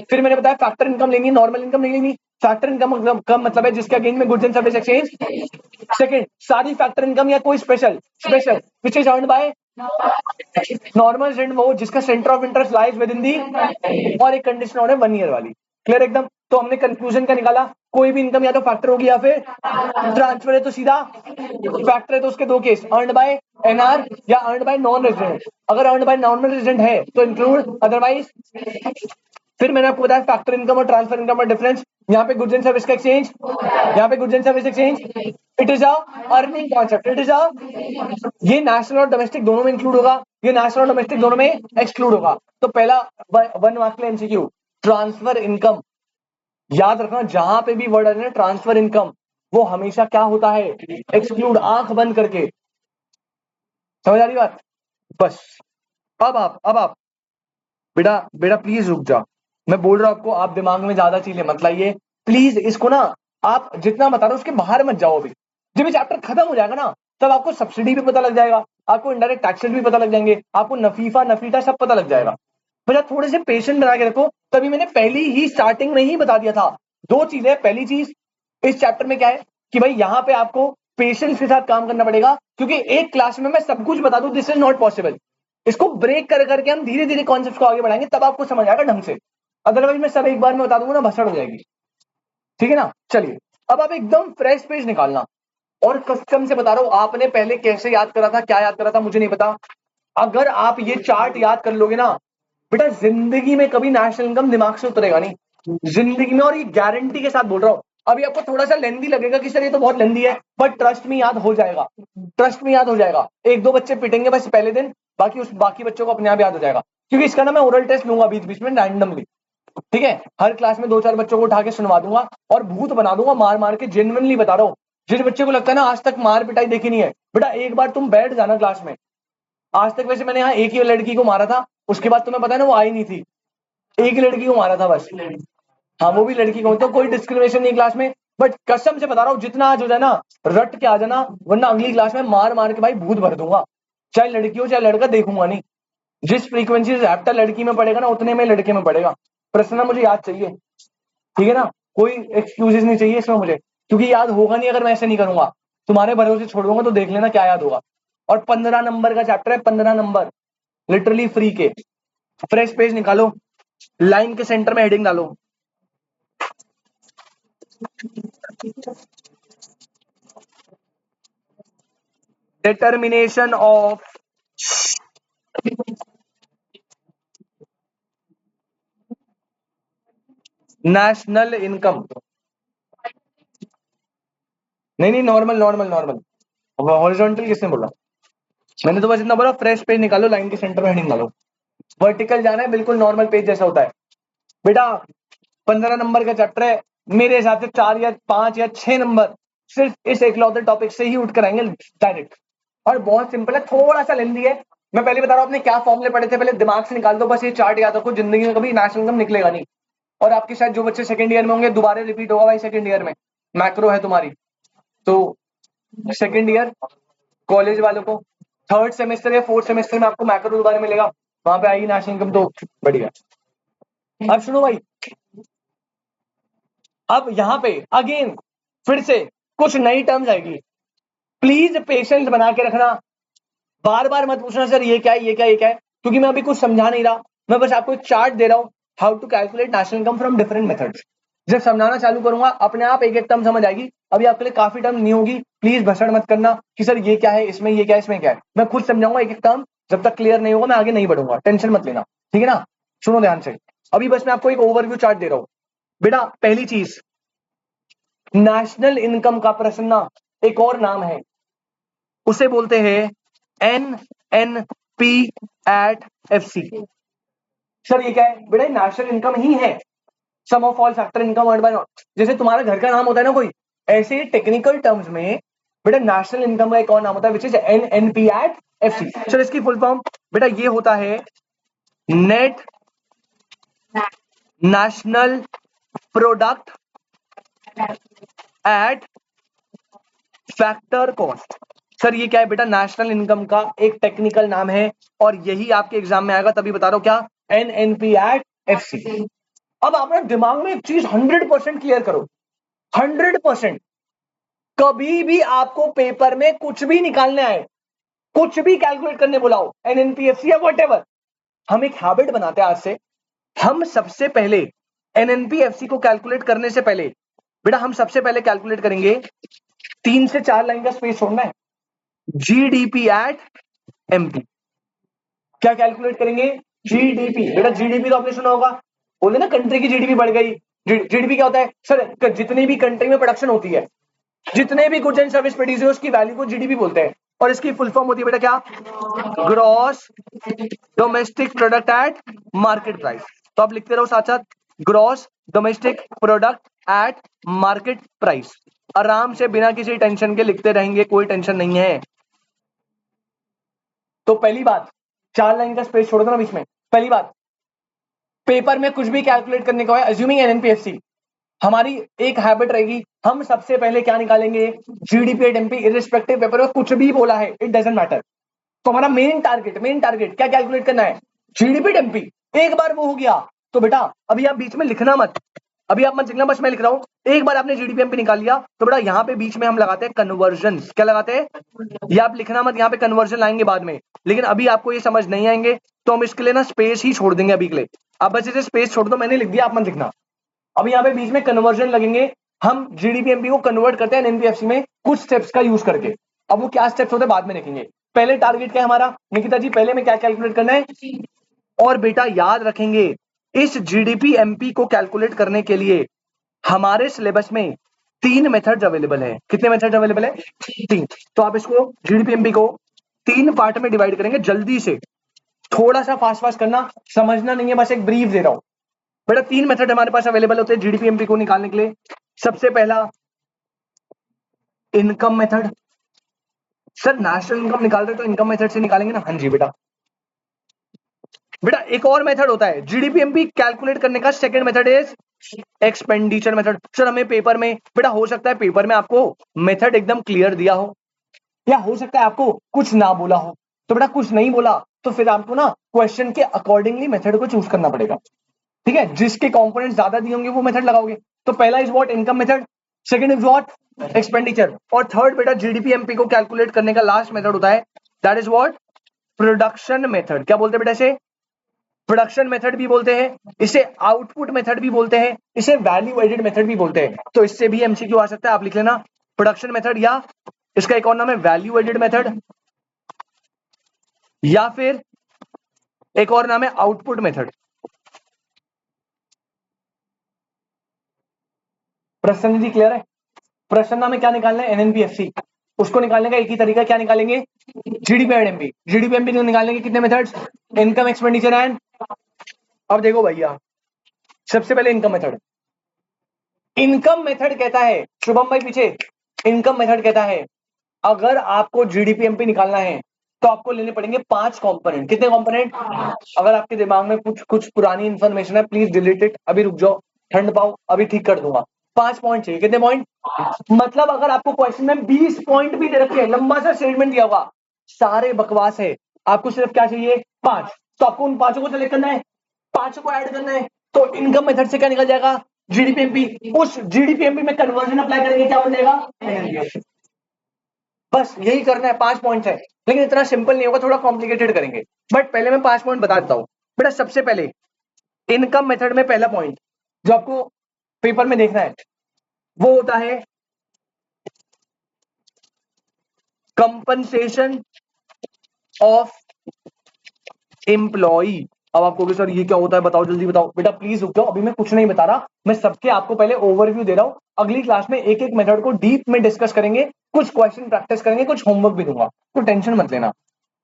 फिर मैंने बताया फैक्टर इनकम लेनी है, नॉर्मल इनकम नहीं लेनी। फैक्टर इनकम का मतलब है जिसके अगेंस्ट में goods and service exchange. Second, sorry factor income या कोई special special which is earned by normal resident, वो जिसका centre of interest lies within the. और एक कंडीशन और है 1 ईयर वाली। क्लियर एकदम? तो हमने कंक्लूजन क्या निकाला? कोई भी इनकम या तो फैक्टर होगी या फिर ट्रांसफर है तो सीधा फैक्टर है, तो उसके 2 केस, अर्नड बाय एनआर या अर्नड बाय नॉन रेजिडेंट। अगर अर्नड बाय नॉन रेजिडेंट है तो इंक्लूड, अदरवाइज। फिर मैंने आपको बताया फैक्टर इनकम और ट्रांसफर इनकम का डिफरेंस। यहाँ पे गुड्स एंड सर्विस का एक्सचेंज, यहाँ पे goods and service exchange, it is a earning concept, it is a, ये नेशनल और डोमेस्टिक दोनों में इंक्लूड होगा, ये नेशनल और डोमेस्टिक दोनों में एक्सक्लूड होगा। तो पहला 1 मार्क्स के लिए एमसीक्यू, ट्रांसफर इनकम। याद रखना जहां पे भी वर्ड आ जाए ना ट्रांसफर इनकम, वो हमेशा क्या होता है? एक्सक्लूड, आंख बंद करके। समझ आ रही बात? बस अब आप बेटा बेटा प्लीज रुक जा, मैं बोल रहा हूं आपको, आप दिमाग में ज्यादा चीजें मत लाइए प्लीज। इसको ना आप जितना बता रहे हो उसके बाहर मत जाओ। अभी जब ये चैप्टर खत्म हो जाएगा ना, तब आपको सब्सिडी भी पता लग जाएगा, आपको इनडायरेक्ट टैक्सेस भी पता लग जाएंगे, आपको नफीफा नफीटा सब पता लग जाएगा। भैया थोड़े से पेशेंट बना के रखो। तभी मैंने पहली ही स्टार्टिंग में ही बता दिया था दो चीजें। पहली चीज इस चैप्टर में क्या है कि भाई यहाँ पे आपको पेशेंस के साथ काम करना पड़ेगा, क्योंकि एक क्लास में मैं सब कुछ बता दूं दिस इज नॉट पॉसिबल। इसको ब्रेक कर करके हम धीरे धीरे कॉन्सेप्ट को आगे बढ़ाएंगे, तब आपको समझ आएगा ढंग से। अदरवाइज मैं सब एक बार में बता दूंगा ना, भसड़ हो जाएगी। ठीक है ना, चलिए अब आप एकदम फ्रेश पेज निकालना। और कस्टम से बता रहा हूं, आपने पहले कैसे याद करा था, क्या याद करा था मुझे नहीं पता। अगर आप ये चार्ट याद कर लोगे ना बेटा, जिंदगी में कभी नेशनल इनकम दिमाग से उतरेगा नहीं, जिंदगी में। और ये गारंटी के साथ बोल रहा हूं। अभी आपको थोड़ा सा लेंदी लगेगा कि सर ये तो बहुत लेंदी है, बट ट्रस्ट में याद हो जाएगा, ट्रस्ट में याद हो जाएगा। एक दो बच्चे पिटेंगे बस पहले दिन, बाकी बच्चों को अपने आप याद हो जाएगा। क्योंकि इसका ना मैं ओरल टेस्ट लूंगा बीच बीच में रैंडमली। ठीक है, हर क्लास में दो चार बच्चों को उठा के सुनवा दूंगा और भूत बना दूंगा मार मार के। जेन्युइनली बता रहा हूँ, जिस बच्चे को लगता है ना आज तक मार पिटाई देखी नहीं है, बेटा एक बार तुम बैठ जाना क्लास में। आज तक वैसे मैंने यहाँ एक ही लड़की को मारा था, उसके बाद तुम्हें पता है ना वो आई नहीं थी। एक ही लड़की को मारा था बस। हाँ वो भी लड़की को, तो कोई डिस्क्रिमिनेशन नहीं क्लास में। बट कसम से बता रहा हूँ, जितना आज हो जाए ना रट के आ जाना, वरना अगली क्लास में मार मार के भाई भूत भर दूंगा। चाहे लड़की हो चाहे लड़का, देखूंगा नहीं। जिस फ्रीक्वेंसी से रैप्टर लड़की में पड़ेगा ना, उतने में लड़के में पड़ेगा। प्रश्न मुझे याद चाहिए, ठीक है ना, कोई एक्सक्यूजेस नहीं चाहिए इसमें मुझे, क्योंकि याद होगा नहीं अगर मैं ऐसे नहीं करूंगा। तुम्हारे भरोसे छोड़ दूंगा, तो देख लेना क्या याद होगा। और 15 नंबर का चैप्टर है, 15 नंबर लिटरली फ्री के। फ्रेश पेज निकालो, लाइन के सेंटर में हेडिंग डालो, डिटर्मिनेशन ऑफ नेशनल इनकम। नहीं नहीं, नॉर्मल नॉर्मल नॉर्मल, हॉरिजॉन्टल किसने बोला? मैंने तो बस इतना बोला फ्रेश पेज निकालो, लाइन के सेंटर में हेडिंग डालो। वर्टिकल जाना है, बिल्कुल नॉर्मल पेज जैसा होता है बेटा। 15 नंबर का चैप्टर है, मेरे हिसाब से 4 या 5 या 6 नंबर सिर्फ इस एकलौते टॉपिक से ही उठ कर आएंगे डायरेक्ट। और बहुत सिंपल है, थोड़ा सा लेंदी है। मैं पहले बता रहा हूं आपने क्या फॉर्मूले पढ़े थे, पहले दिमाग से निकाल दो बस। ये चार्ट याद रखो, जिंदगी में कभी नेशनल इनकम निकलेगा नहीं। और आपके शायद जो बच्चे सेकंड ईयर में होंगे, दोबारा रिपीट होगा भाई सेकंड ईयर में। मैक्रो है तुम्हारी, तो सेकंड ईयर कॉलेज वालों को थर्ड सेमेस्टर या फोर्थ सेमेस्टर में आपको मैक्रो दोबारा मिलेगा, वहां पे आएगी नेशनल इनकम, तो बढ़िया। अब सुनो भाई, अब यहां पे अगेन फिर से कुछ नई टर्म्स आएगी, प्लीज पेशेंस बना के रखना। बार बार मत पूछना सर ये क्या है ये क्या है ये क्या है, क्योंकि मैं अभी कुछ समझा नहीं रहा। मैं बस आपको एक चार्ट दे रहा हूं, how to calculate national income from different methods. जब समझाना चालू करूंगा अपने आप एक एक टर्म समझ आएगी। अभी आपके लिए काफी टर्म नहीं होगी, प्लीज भसड़ मत करना कि सर ये क्या है इसमें, ये क्या है इसमें क्या है। मैं खुद समझाऊंगा एक एक टर्म, जब तक क्लियर नहीं होगा मैं आगे नहीं बढ़ूंगा, टेंशन मत लेना। ठीक है ना, सुनो ध्यान से। अभी बस मैं आपको एक ओवरव्यू चार्ट दे रहा हूं बेटा। पहली चीज, नेशनल इनकम का प्रश्न ना एक और नाम है, उसे बोलते हैं NNP@FC। सर ये क्या है बेटा? नेशनल इनकम ही है, sum of all factor income earned by not. जैसे तुम्हारा घर का नाम होता है ना कोई, ऐसे ही टेक्निकल टर्म्स में बेटा नेशनल इनकम का एक और नाम होता है विच इज NNP@FC। सर इसकी फुल फॉर्म बेटा ये होता है net national product at factor cost. Sir ये क्या है बेटा? नेशनल इनकम का एक टेक्निकल नाम है, और यही आपके एग्जाम में आएगा, तभी बता रहा हूं क्या, NNP@FC। अब आप ना दिमाग में एक चीज 100% क्लियर करो, 100%। कभी भी आपको पेपर में कुछ भी निकालने आए, कुछ भी कैलकुलेट करने बुलाओ, NNP/FC या वॉटेवर, हम एक हैबिट बनाते हैं आज से। हम सबसे पहले NNP/FC को कैलकुलेट करने से पहले बेटा, हम सबसे पहले कैलकुलेट करेंगे 3 से 4 लाइन का स्पेस छोड़ना है, GDP@MP। क्या कैलकुलेट करेंगे? GDP। बेटा GDP तो आपने सुना होगा, बोले ना कंट्री की GDP बढ़ गई। GDP क्या होता है सर? जितनी भी कंट्री में प्रोडक्शन होती है, जितने भी गुड्स एंड सर्विस प्रोड्यूस है, उसकी वैल्यू को GDP बोलते हैं। और इसकी फुल फॉर्म होती है बेटा क्या? Gross domestic product at market price. तो आप लिखते रहो साथ साथ, gross domestic product at market price. आराम से बिना किसी टेंशन के लिखते रहेंगे, कोई टेंशन नहीं है। तो पहली बात, 4 लाइन का स्पेस छोड़ दो ना बीच में। पहली बात, पेपर में कुछ भी कैलकुलेट करने का है, अज्यूमिंग एनएनपीएफसी, हमारी एक हैबिट रहेगी, हम सबसे पहले क्या निकालेंगे, GDP at MP, irrespective paper में कुछ भी बोला है, इट डजंट मैटर। तो हमारा मेन टारगेट क्या कैलकुलेट करना है, जीडीपी एट एमपी। एक बार वो हो गया तो बेटा अभी आप बीच में लिखना मत, अभी आप मत लिखना, बस मैं लिख रहा हूं। एक बार आपने जीडीपी एमपी निकाल लिया तो बेटा यहाँ पे बीच में हम लगाते हैं कन्वर्जन। क्या लगाते हैं, ये आप लिखना मत, यहाँ पे कन्वर्जन लाएंगे बाद में, लेकिन अभी आपको ये समझ नहीं आएंगे तो हम इसके लिए ना स्पेस ही छोड़ देंगे अभी के लिए। आप बस इसे स्पेस छोड़ दो, मैंने लिख दिया, आप मत लिखना। अभी यहाँ पे बीच में कन्वर्जन लगेंगे, हम जीडीपी एमपी को कन्वर्ट करते हैं एनपीएफसी में कुछ स्टेप्स का यूज करके। अब वो क्या स्टेप्स होते हैं बाद में देखेंगे, पहले टारगेट क्या है हमारा निकिता जी, पहले में क्या कैलकुलेट करना है। और बेटा याद रखेंगे इस जीडीपी एमपी को कैलकुलेट करने के लिए हमारे सिलेबस में 3 मेथड्स अवेलेबल है। कितने मेथड्स अवेलेबल है, 3। तो आप इसको जीडीपी एमपी को 3 पार्ट में डिवाइड करेंगे, जल्दी से, थोड़ा सा फास्ट फास्ट करना, समझना नहीं है, बस एक ब्रीफ दे रहा हूं। बेटा 3 मेथड हमारे पास अवेलेबल होते हैं जीडीपी एमपी को निकालने के लिए। सबसे पहला income method. Sir national income निकाल रहे तो इनकम मेथड से निकालेंगे ना, हाँ जी बेटा। बेटा एक और मेथड होता है जीडीपी एमपी कैलकुलेट करने का, second method is expenditure method. Sir हमें पेपर में, बेटा हो सकता है पेपर में आपको मेथड एकदम क्लियर दिया हो, या हो सकता है आपको कुछ ना बोला हो। तो बेटा कुछ नहीं बोला तो फिर आपको ना क्वेश्चन के अकॉर्डिंगली मेथड को चूज करना पड़ेगा, ठीक है। जिसके कंपोनेंट ज्यादा दिए होंगे वो मेथड लगाओगे। तो पहला is what, income method, second is what, expenditure, और थर्ड बेटा जीडीपी एमपी को कैलकुलेट करने का लास्ट मेथड होता है, that is what, production method. क्या बोलते हैं बेटा इसे, प्रोडक्शन मेथड भी बोलते हैं, इसे आउटपुट मेथड भी बोलते हैं, इसे वैल्यू एडेड मेथड भी बोलते हैं। तो इससे भी एमसीक्यू आ सकता है, आप लिख लेना प्रोडक्शन मेथड, या इसका एक और नाम है वैल्यू एडेड मेथड, या फिर एक और नाम है आउटपुट मेथड। प्रसन्न जी क्लियर है, प्रश्न में क्या निकालना है, एनएनपीएफसी, उसको निकालने का एक ही तरीका, क्या निकालेंगे, GDP and MP. GDP MP को निकालने के कितने मेथड्स, इनकम, एक्सपेंडिचर एंड। अब देखो भैया, सबसे पहले इनकम मेथड। इनकम मेथड कहता है, शुभम भाई पीछे, इनकम मेथड कहता है अगर आपको जीडीपी एमपी निकालना है तो आपको लेने पड़ेंगे 5 कंपोनेंट। कितने कंपोनेंट, अगर आपके दिमाग में कुछ कुछ पुरानी इंफॉर्मेशन है प्लीज डिलीट इट, अभी रुक जाओ, ठंड पाओ, अभी ठीक कर दूंगा। 5 पॉइंट चाहिए, कितने पॉइंट, मतलब अगर आपको क्वेश्चन में 20 पॉइंट भी दे रखे हैं, लंबा सा स्टेटमेंट दिया होगा, सारे बकवास है, आपको सिर्फ क्या चाहिए, 5। तो आपको उन 5 को सेलेक्ट करना है, 5 को ऐड करना है। तो इनकम मेथड से क्या निकल जाएगा, जीडीपीएमपी, उस जीडीपीएमपी में कन्वर्जन अप्लाई करेंगे, क्या बन जाएगा, बस यही करना है। 5 पॉइंट है, लेकिन इतना सिंपल नहीं होगा, थोड़ा कॉम्प्लिकेटेड करेंगे, बट पहले मैं 5 पॉइंट बता देता हूं। बेटा सबसे पहले इनकम मेथड में पहला पॉइंट जो आपको पेपर में देखना है वो होता है कंपनसेशन ऑफ एम्प्लॉई। अब आप कहोगे सर ये क्या होता है, बताओ जल्दी बताओ। बेटा प्लीज रुक जाओ, अभी मैं कुछ नहीं बता रहा, मैं सबके आपको पहले ओवरव्यू दे रहा हूं। अगली क्लास में एक एक मेथड को डीप में डिस्कस करेंगे, कुछ क्वेश्चन प्रैक्टिस करेंगे, कुछ होमवर्क भी दूंगा, तो टेंशन मत लेना।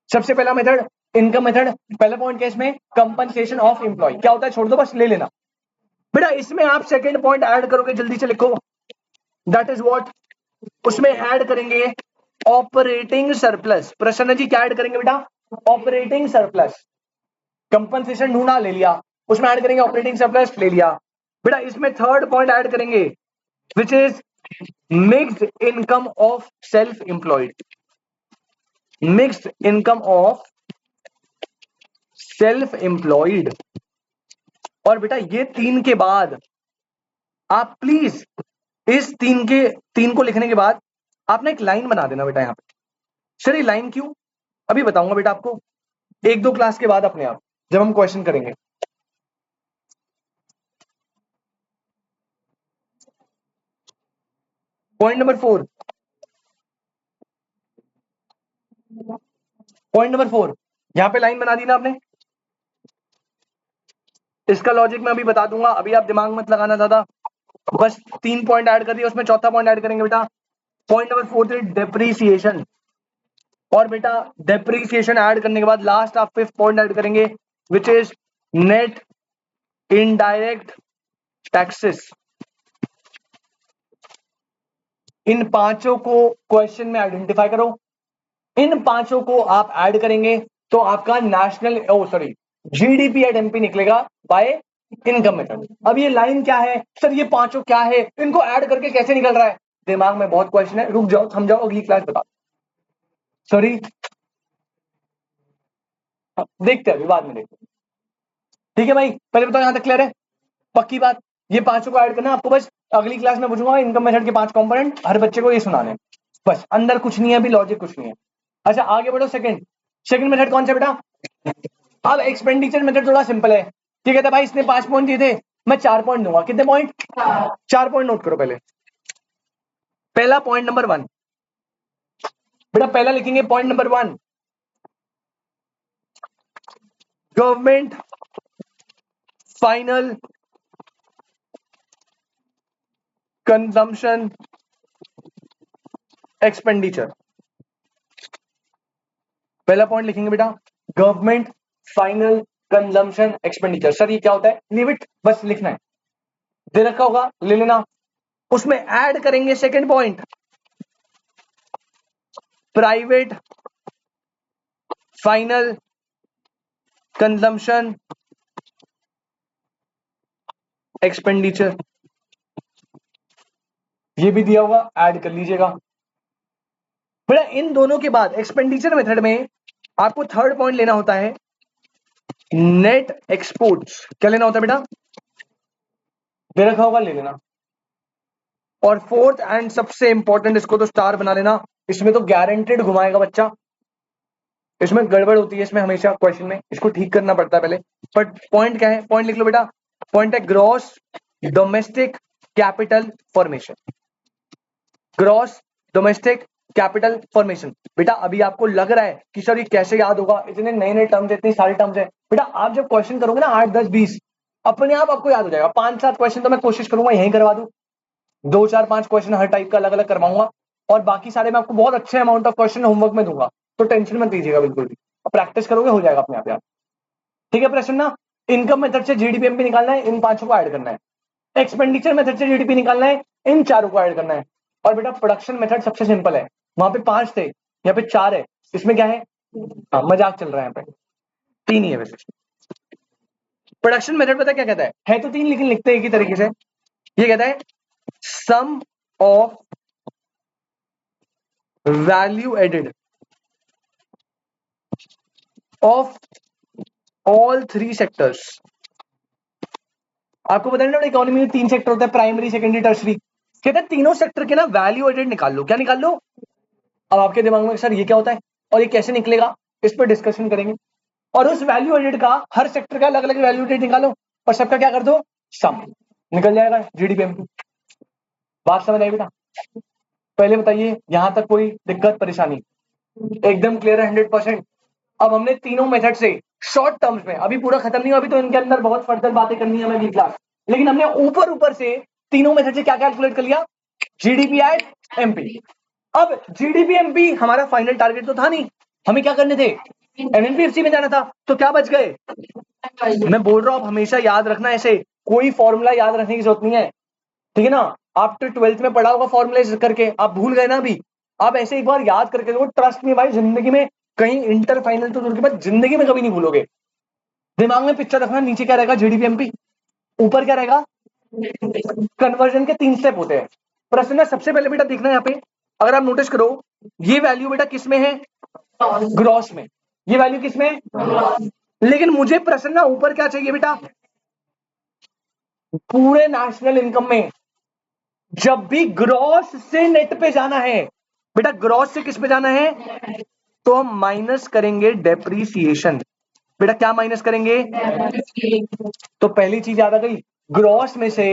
सबसे पहला मेथड इनकम मेथड, पहला पॉइंट क्या इसमें, कंपनसेशन ऑफ एम्प्लॉय। क्या होता है छोड़ दो, बस ले लेना। बेटा इसमें आप सेकंड पॉइंट ऐड करोगे, जल्दी से लिखो, दैट इज व्हाट, उसमें ऐड करेंगे ऑपरेटिंग सरप्लस। प्रसन्न जी क्या ऐड करेंगे बेटा, ऑपरेटिंग सरप्लस। कंपनसेशन ढूंढा, ले लिया, उसमें ऐड करेंगे ऑपरेटिंग सरप्लस, ले लिया। बेटा इसमें थर्ड पॉइंट ऐड करेंगे which is mixed income of self employed, mixed income of self employed. और बेटा ये 3 के बाद आप प्लीज इस 3 को लिखने के बाद आप ना एक लाइन बना देना बेटा। यहां पे सर ये लाइन क्यों, अभी बताऊंगा बेटा आपको, 1-2 क्लास के बाद अपने आप जब हम क्वेश्चन करेंगे। पॉइंट नंबर 4, पॉइंट नंबर 4, यहां पे लाइन बना दी ना आपने, इसका लॉजिक मैं अभी बता दूंगा, अभी आप दिमाग मत लगाना ज्यादा, बस 3 पॉइंट ऐड कर दिया, उसमें चौथा पॉइंट ऐड करेंगे बेटा। Point number 4 is depreciation. और बेटा डेप्रीसिएशन ऐड करने के बाद लास्ट आप 5th पॉइंट ऐड करेंगे which is net indirect taxes. इन पांचों को क्वेश्चन में आइडेंटिफाई करो, इन पांचों को आप ऐड करेंगे तो आपका national, oh sorry, GDP at MP निकलेगा बाय इनकम मेथड। अब ये लाइन क्या है सर, ये पांचों क्या है, इनको ऐड करके कैसे निकल रहा है, दिमाग में बहुत क्वेश्चन है, रुक जाओ समझाओ, अगली क्लास बता। सॉरी, देखते हैं अभी, बाद में देखते हैं। ठीक है भाई, पहले बताओ यहां तक क्लियर है, पक्की बात। ये पांचों को ऐड करना आपको, बस अगली क्लास में पूछूंगा इनकम मेथड के 5 कंपोनेंट, हर बच्चे को ये सुनाने हैं। बस, अंदर कुछ नहीं है अभी, लॉजिक कुछ नहीं है। अच्छा आगे बढ़ो, सेकंड। सेकंड मेथड कौन सा बेटा? अब एक्सपेंडिचर मेथड थोड़ा सिंपल है। ठीक है था भाई, इसने 5 पॉइंट दिए थे, मैं 4 पॉइंट दूंगा। कितने पॉइंट? 4 पॉइंट नोट करो पहले। पहला पॉइंट नंबर 1 बेटा, पहला लिखेंगे point number 1, government final consumption expenditure. पहला पॉइंट लिखेंगे बेटा, government final consumption expenditure. Sir ये क्या होता है? लीव इट, बस लिखना है, दे रखा होगा ले लेना। उसमें ऐड करेंगे second point, private final consumption expenditure. ये भी दिया होगा, ऐड कर लीजिएगा बेटा। इन दोनों के बाद एक्सपेंडिचर मेथड में आपको थर्ड पॉइंट लेना होता है, नेट एक्सपोर्ट्स। क्या लेना होता है बेटा? दे रखा होगा ले लेना। और फोर्थ एंड सबसे इंपॉर्टेंट, इसको तो स्टार बना लेना, इसमें तो गारंटेड घुमाएगा बच्चा, इसमें गड़बड़ होती है, इसमें हमेशा क्वेश्चन में इसको ठीक करना पड़ता है पहले। बट पॉइंट क्या है? पॉइंट लिख लो बेटा, पॉइंट है gross domestic capital formation. Gross domestic capital formation. बेटा अभी आपको लग रहा है कि सर ये कैसे याद होगा, इतने नए नए टर्म्स, इतनी सारी टर्म्स है। बेटा आप जब क्वेश्चन करोगे ना 8 10 20, अपने आप आपको याद हो जाएगा। 5 7 क्वेश्चन तो मैं कोशिश करूंगा यहीं करवा दूं, 2 4 5 क्वेश्चन हर टाइप का अलग अलग करवाऊंगा, और बाकी सारे मैं आपको बहुत अच्छे अमाउंट ऑफ क्वेश्चन होमवर्क में दूंगा, तो टेंशन मत लीजिएगा बिल्कुल भी। प्रैक्टिस करोगे हो जाएगा अपने आप यार। ठीक है प्रश्न ना, इनकम मेथड से जीडीपीएमपी निकालना है, इन पांचों को ऐड करना है। एक्सपेंडिचर मेथड से जीडीपी निकालना है, इन चारों को ऐड करना है। और बेटा प्रोडक्शन मेथड सबसे सिंपल है, वहां पे 5 थे, यहाँ पे 4 है, इसमें क्या है? हाँ, मजाक चल रहा है यहाँ पे, 3 ही है वैसे। प्रोडक्शन मेथड पता क्या कहता है तो 3 लेकिन लिखते हैं एक ही तरीके से। ये कहता है sum of value added of all 3 sectors. आपको पता है ना इकोनॉमी में 3 सेक्टर होता है, प्राइमरी सेकेंडरी टर्सरी। कहता है तीनों सेक्टर के ना वैल्यू एडेड निकाल लो। क्या निकाल लो? अब आपके दिमाग में सर ये क्या होता है और ये कैसे निकलेगा, इस पर डिस्कशन करेंगे। और उस वैल्यू एडेड का, हर सेक्टर का अलग अलग वैल्यू एडेड निकालो और सबका क्या कर दो, सम, निकल जाएगा जीडीपीएमपी। बात समझ आई बेटा? पहले बताइए यहां तक कोई दिक्कत परेशानी? एकदम क्लियर है 100%। अब हमने तीनों मेथड से शॉर्ट टर्म्स में, अभी पूरा खत्म नहीं हुआ, अभी तो इनके अंदर बहुत फर्दर बातें करनी है हमें क्लास, लेकिन हमने ऊपर ऊपर से तीनों मेथड से क्या कैलकुलेट कर लिया, जीडीपी एट एमपी। अब जीडीपी एमपी हमारा फाइनल टारगेट तो था नहीं, हमें क्या करने थे, एनएनपीएफसी में जाना था, तो क्या बच गए। मैं बोल रहा हूं आप हमेशा याद रखना, ऐसे कोई फॉर्मूला याद रखने की जरूरत नहीं है, ठीक है ना। आफ्टर 12th में पढ़ा होगा फॉर्मूले करके, आप भूल गए ना अभी, आप ऐसे एक बार याद करके देखो, ट्रस्ट में भाई जिंदगी में कहीं इंटर फाइनल तो दूर की बात, जिंदगी में कभी नहीं भूलोगे। दिमाग में पिक्चर रखना, नीचे क्या रहेगा जीडीपीएमपी, ऊपर क्या रहेगा, कन्वर्जन के 3 स्टेप होते हैं। प्रश्न में सबसे पहले बेटा देखना यहाँ पे, अगर आप नोटिस करो, ये वैल्यू बेटा किस में है, ग्रॉस में। ये वैल्यू किस में, लेकिन मुझे प्रश्न ना ऊपर क्या चाहिए बेटा, पूरे नेशनल इनकम में जब भी ग्रॉस से नेट पे जाना है, बेटा ग्रॉस से किस पे जाना है, तो हम माइनस करेंगे डेप्रीसिएशन। बेटा क्या माइनस करेंगे, तो पहली चीज याद आ गई, ग्रॉस में से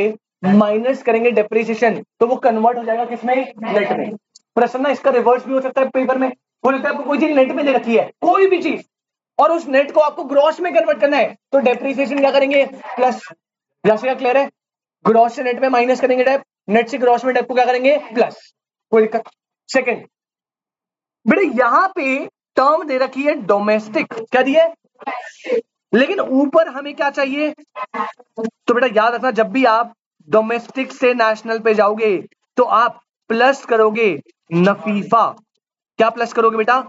माइनस करेंगे डेप्रीसिएशन, तो वो कन्वर्ट हो जाएगा किसमें, नेट में। प्रश्न ना इसका रिवर्स भी हो सकता है पेपर में, हो सकता है आपको कोई चीज नेट में दे रखी है, कोई भी चीज, और उस नेट को आपको ग्रॉस में कन्वर्ट करना है, तो डेप्रीसिएशन क्या करेंगे, प्लस। जैसे क्या क्लियर है, ग्रॉस से नेट में माइनस करेंगे डेप, नेट से ग्रॉस में डेप को क्या करेंगे, प्लस। कोई दिक्कत? सेकंड बेटा यहां पे टर्म दे रखी है डोमेस्टिक, क्या दिए, लेकिन ऊपर हमें क्या चाहिए, तो बेटा याद रखना जब भी आप डोमेस्टिक से नेशनल पे जाओगे तो आप प्लस करोगे नफीफा। क्या प्लस करोगे बेटा,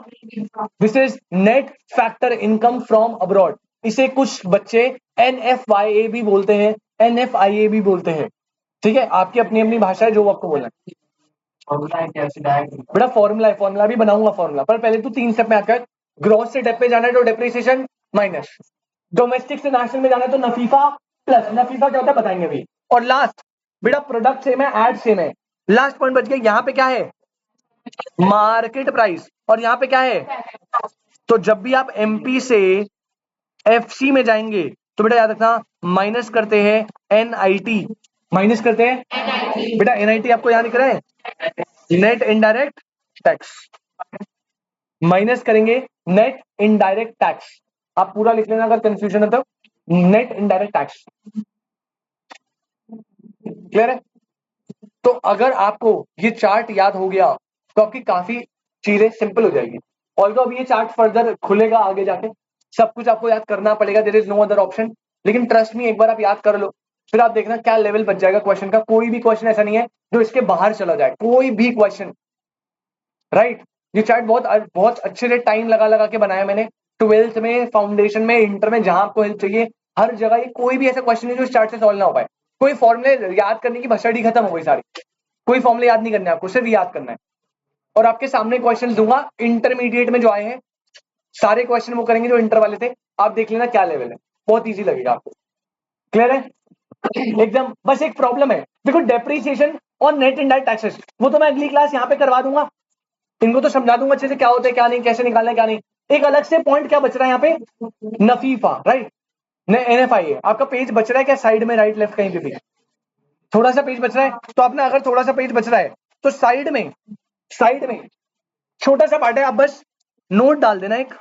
this is net factor income from abroad. इसे कुछ बच्चे NFYA भी बोलते हैं, NFIA भी बोलते हैं, ठीक है, आपकी अपनी अपनी भाषा है, जो आपको बोलना है। बेटा फॉर्मूला है, फॉर्मूला भी बनाऊंगा फॉर्मूला, पर पहले तू 3 स्टेप में आता है। ग्रॉस से डेप पे जाना है तो डेप्रिसिएशन माइनस, डोमेस्टिक से नेशनल में जाना है तो नफीफा प्लस, नफीफा क्या होता है बताएंगे अभी, और लास्ट बेटा प्रोडक्ट सेम है, एड सेम है, लास्ट पॉइंट बच गया, यहाँ पे क्या है मार्केट प्राइस, और यहाँ पे क्या है, तो जब भी आप एमपी से एफसी में जाएंगे तो बेटा याद रखना माइनस करते हैं एनआईटी, माइनस करते हैं बेटा एनआईटी, आपको याद दिख रहा है, नेट इनडायरेक्ट टैक्स, माइनस करेंगे नेट इनडायरेक्ट टैक्स, आप पूरा लिख लेना अगर कंफ्यूजन है तो, नेट इनडायरेक्ट टैक्स, क्लियर है। तो अगर आपको ये चार्ट याद हो गया तो आपकी काफी चीजें सिंपल हो जाएगी, ऑल्दो अभी ये चार्ट फर्दर खुलेगा आगे जाके, सब कुछ आपको याद करना पड़ेगा, there is no other option, लेकिन ट्रस्ट मी एक बार आप याद कर लो, फिर आप देखना क्या लेवल बच जाएगा क्वेश्चन का, कोई भी क्वेश्चन ऐसा नहीं है जो इसके बाहर चला जाए, कोई भी क्वेश्चन, राइट। ये चार्ट बहुत बहुत अच्छे से टाइम लगा लगा के बनाया मैंने, 12th में, फाउंडेशन में, इंटर में, जहां आपको हेल्प चाहिए हर जगह, ये कोई भी ऐसा क्वेश्चन नहीं जो इस चार्ट से सॉल्व ना हो पाए, कोई फॉर्मुले याद करने की भसड़ी खत्म हो गई सारी, कोई फॉर्मुले याद नहीं करने आपको, सिर्फ याद करना है, और आपके सामने क्वेश्चन दूंगा इंटरमीडिएट में जो आए हैं, सारे क्वेश्चन वो करेंगे जो इंटर वाले थे, आप देख लेना क्या लेवल है, बहुत ईजी लगेगा आपको, क्लियर है एकदम। बस एक प्रॉब्लम है, देखो डेप्रीसिएशन और नेट इनडायरेक्ट टैक्सेस, वो तो मैं अगली क्लास यहाँ पे करवा दूंगा, इनको तो समझा दूंगा अच्छे से क्या होता है क्या नहीं, कैसे निकालना है क्या नहीं। एक अलग से पॉइंट क्या बच रहा है यहाँ पे, नफीफा, राइट, NFI है आपका, पेज बच रहा है क्या साइड में, राइट लेफ्ट कहीं पे भी थोड़ा सा पेज बच रहा है, तो आपने अगर थोड़ा सा पेज बच रहा है तो साइड में छोटा सा पार्ट है, आप बस नोट डाल देना एक,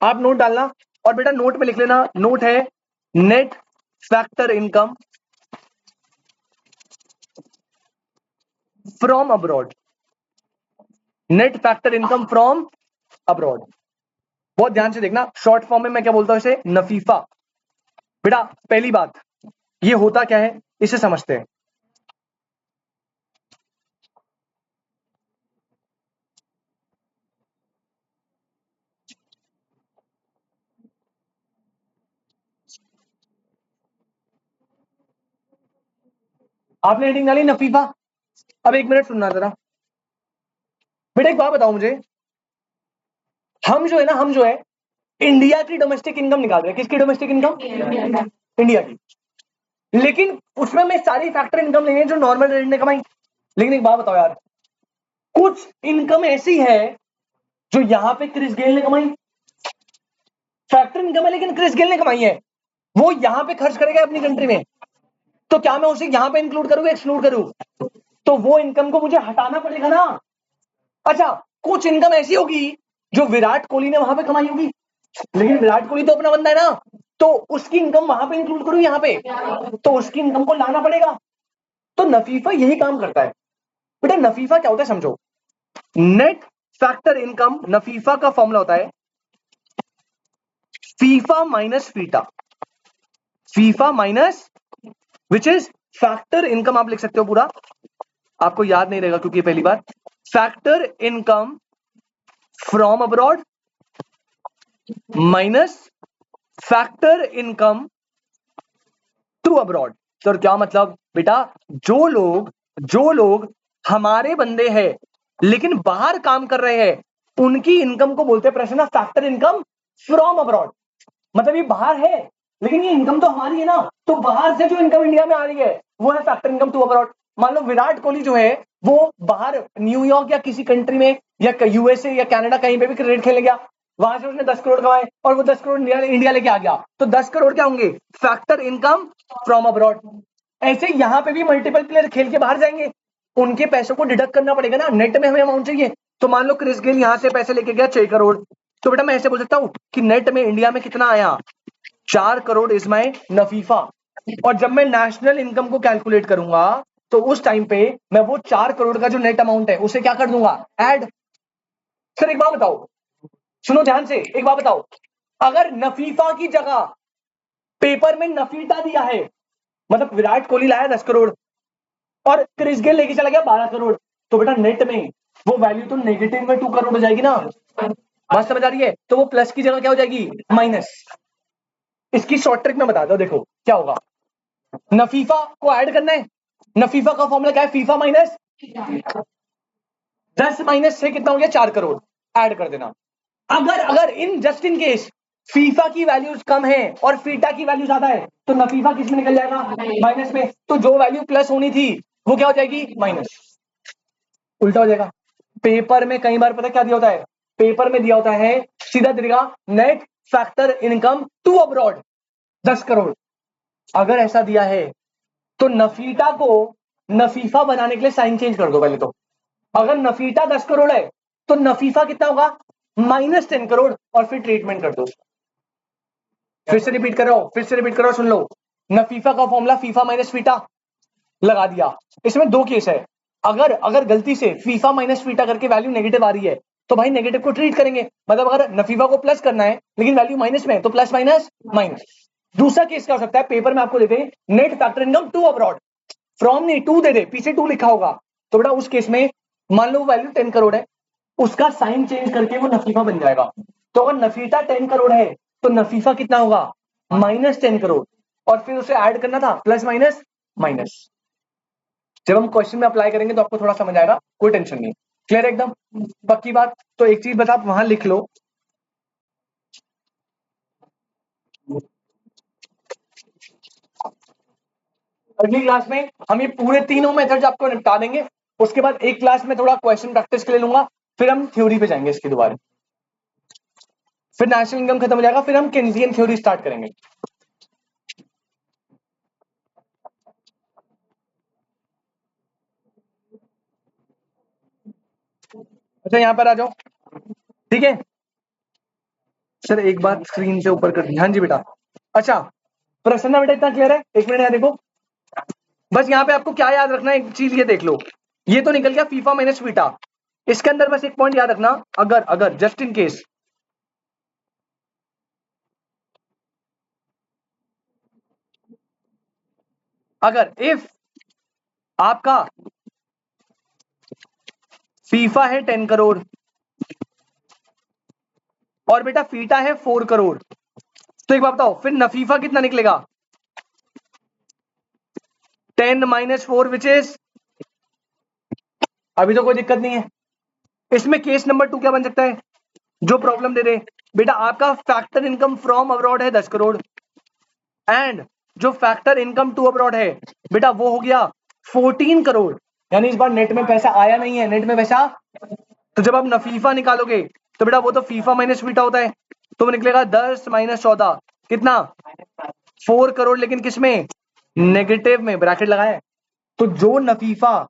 आप नोट डालना, और बेटा नोट में लिख लेना, नोट है net factor income from abroad, net factor income from abroad, बहुत ध्यान से देखना, शॉर्ट फॉर्म में मैं क्या बोलता हूं इसे, नफीफा। बेटा पहली बात ये होता क्या है इसे समझते हैं, आपने हेडिंग डाली नफीफा, अब एक मिनट सुनना जरा, बेटा एक बात बताओ मुझे, हम जो है इंडिया की डोमेस्टिक इनकम निकाल रहे हैं, किसकी डोमेस्टिक इनकम, इंडिया की, लेकिन उसमें मैं सारी फैक्टर इनकम नहीं है जो नॉर्मल रेट ने कमाई, लेकिन एक बात बताओ यार, कुछ इनकम ऐसी है जो यहां पे क्रिस गेल ने कमाई, फैक्टर इनकम है लेकिन क्रिस गेल ने कमाई है, वो यहां पे खर्च करेगा अपनी कंट्री में, तो क्या मैं उसे यहां पे इंक्लूड करूं एक्सक्लूड करूं, तो वो इनकम को मुझे हटाना पड़ेगा ना। अच्छा कुछ इनकम ऐसी होगी जो विराट कोहली ने वहां पे कमाई होगी, लेकिन विराट कोहली तो अपना बंदा है ना, तो उसकी इनकम वहां पे इंक्लूड करूं यहाँ पे, तो उसकी इनकम को लाना पड़ेगा, तो नफीफा यही काम करता है। बेटा नफीफा क्या होता है समझो, नेट फैक्टर इनकम, नफीफा का फॉर्मूला होता है FIFA minus FITA, FIFA minus which is factor income, आप लिख सकते हो पूरा, आपको याद नहीं रहेगा क्योंकि ये पहली बार, factor income from abroad minus factor income to abroad. Sir क्या मतलब, बेटा जो लोग हमारे बंदे हैं लेकिन बाहर काम कर रहे हैं, उनकी इनकम को बोलते हैं प्रश्न फैक्टर इनकम फ्रॉम अब्रॉड, मतलब ये बाहर है लेकिन ये इनकम तो हमारी है ना, तो बाहर से जो इनकम इंडिया में आ रही है वो है फैक्टर इनकम टू अब्रॉड। मान लो विराट कोहली जो है वो बाहर न्यूयॉर्क या किसी कंट्री में या यूएसए या कनाडा कहीं पे भी क्रिकेट खेलने गया, वहां से उसने 10 करोड़ कमाए और वो 10 करोड़ इंडिया लेके आ गया, तो 10 करोड़ क्या होंगे, फैक्टर इनकम फ्रॉम अब्रॉड। ऐसे यहां पे भी मल्टीपल प्लेयर खेल के बाहर जाएंगे, उनके पैसों को डिडक्ट करना पड़ेगा ना, नेट में हमें अमाउंट चाहिए, तो मान लो क्रिस गेल यहां से पैसे लेके गया 6 करोड़, तो बेटा मैं ऐसे बोल सकता हूं कि नेट में इंडिया में कितना आया, 4 करोड़ इज माई नफीफा, और जब मैं नेशनल इनकम को कैलकुलेट करूंगा तो उस टाइम पे मैं वो 4 करोड़ का जो नेट अमाउंट है उसे क्या कर दूंगा, ऐड। सर एक बात बताओ, सुनो ध्यान से, एक बात बताओ, अगर नफीफा की जगह पेपर में नफीटा दिया है, मतलब विराट कोहली लाया 10 करोड़ और क्रिस गेल लेके चला गया 12 करोड़, तो बेटा नेट में वो वैल्यू तो नेगेटिव में 2 करोड़ हो जाएगी ना, बात समझ आ रही है? तो वो प्लस की जगह क्या हो जाएगी? माइनस। इसकी शॉर्ट ट्रिक में बता दो, देखो क्या होगा। नफीफा को ऐड करना है। नफीफा का फॉर्मूला क्या है? फीफा माइनस 10 माइनस 6 कितना हो गया? 4 करोड़। ऐड कर देना। अगर अगर in just in case FIFA की वैल्यूज कम है और फीटा की वैल्यू ज्यादा है तो नफीफा किस में निकल जाएगा? माइनस में। तो जो वैल्यू प्लस होनी थी वो क्या हो जाएगी? माइनस। उल्टा हो जाएगा। पेपर में कई बार पता क्या दिया होता है? पेपर में दिया होता है सीधा दिखेगा net factor income to abroad 10 crore. अगर ऐसा दिया है तो नफीटा को नफीफा बनाने के लिए साइन चेंज कर दो पहले तो। अगर नफीटा 10 करोड़ है तो नफीफा कितना होगा? -10 करोड़। और फिर ट्रीटमेंट कर दो। फिर से रिपीट कर रहा हूं, फिर से रिपीट कर रहा हूं, सुन लो। नफीफा का फॉर्मूला फीफा माइनस फीटा लगा दिया। इसमें दो केस है। अगर अगर गलती से फीफा माइनस फीटा करके वैल्यू नेगेटिव आ रही है तो भाई नेगेटिव को ट्रीट करेंगे। मतलब अगर नफीफा को प्लस करना है लेकिन वैल्यू माइनस में है तो प्लस माइनस माइनस। दूसरा केस क्या हो सकता है? पेपर में आपको देते हैं net factor income to abroad. From नहीं, टू दे दे, पीछे टू लिखा होगा। तो बेटा उस केस में मान लो वैल्यू 10 करोड़ है, उसका साइन चेंज करके वो नफीफा बन जाएगा। तो अगर नफीटा 10 करोड़ है तो नफीफा कितना होगा? -10 करोड़। और फिर उसे ऐड करना था प्लस माइनस माइनस। जब हम क्वेश्चन में अप्लाई करेंगे तो आपको थोड़ा समझ आएगा, कोई टेंशन नहीं। क्लियर एकदम? पक्की बात? तो एक चीज बता, आप वहां लिख लो। अगली क्लास में हम ये पूरे तीनों मेथड्स आपको निपटा देंगे। उसके बाद एक क्लास में थोड़ा क्वेश्चन प्रैक्टिस के लिए लूंगा, फिर हम थ्योरी पे जाएंगे इसके दोबारा। फिर नेशनल इनकम खत्म हो जाएगा, फिर हम केन्जियन थ्योरी स्टार्ट करेंगे। अच्छा यहां पर आ जाओ, ठीक है सर। एक बात स्क्रीन से ऊपर कर दी, हाँ जी बेटा। अच्छा प्रसन्ना बेटा, इतना क्लियर है? एक मिनट यहाँ देखो, बस यहाँ पे आपको क्या याद रखना है, एक चीज ये देख लो। ये तो निकल गया फीफा माइनस फीटा। इसके अंदर बस एक पॉइंट याद रखना, अगर अगर जस्ट इन केस अगर इफ आपका फीफा है 10 करोड़ और बेटा फीटा है 4 करोड़, तो एक बात बताओ फिर नफीफा कितना निकलेगा? 10 माइनस 4 विच इज, अभी तो कोई दिक्कत नहीं है। इसमें केस नंबर 2 क्या बन सकता है? जो प्रॉब्लम दे रहे बेटा, आपका फैक्टर इनकम फ्रॉम अब्रॉड है 10 करोड़ एंड जो फैक्टर इनकम टू अब्रॉड है बेटा वो हो गया 14 करोड़। यानी इस बार नेट में पैसा आया नहीं है, नेट में पैसा। तो जब आप नफीफा निकालोगे तो बेटा वो तो फीफा माइनस फीटा होता है, तो वो निकलेगा 10 माइनस 14 कितना? 4 करोड़। लेकिन किसमें? नेगेटिव में, ब्रैकेट लगाए। तो जो नफीफा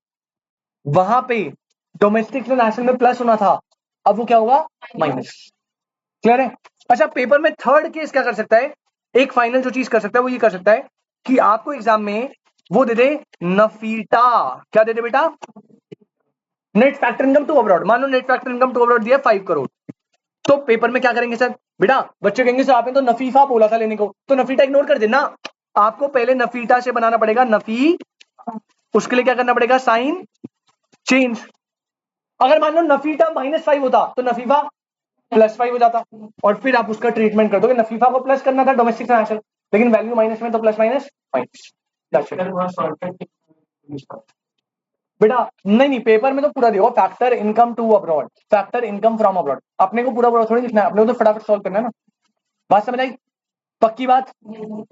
वहां पे डोमेस्टिक से नेशनल में प्लस होना था, अब वो क्या होगा? माइनस। क्लियर है? अच्छा पेपर में थर्ड केस क्या कर सकता है? एक फाइनल जो चीज कर सकता है वो ये कर सकता है कि आपको एग्जाम में वो दे दे नफीटा। क्या दे दे बेटा? Net factor income to abroad. मान लो net factor income to abroad दिया 5 करोड़। तो पेपर में क्या करेंगे सर? बेटा बच्चे कहेंगे सर आपने तो नफीफा बोला था लेने को, तो नफीटा इग्नोर कर देना। आपको पहले नफीटा से बनाना पड़ेगा नफी, उसके लिए क्या करना पड़ेगा? Sign change. अगर मान लो नफीटा -5 होता तो नफीफा +5 हो जाता, और फिर आप उसका ट्रीटमेंट कर दोगे। नफीफा को प्लस करना था डोमेस्टिक फाइनेंशियल, लेकिन वैल्यू माइनस में तो प्लस माइनस माइनस। बेटा नहीं नहीं, पेपर में तो पूरा दिया factor income to abroad, factor income from abroad. अपने को पूरा पूरा थोड़ी लिखना है, अपने को तो फटाफट सॉल्व करना है ना। बात समझ आई? पक्की बात?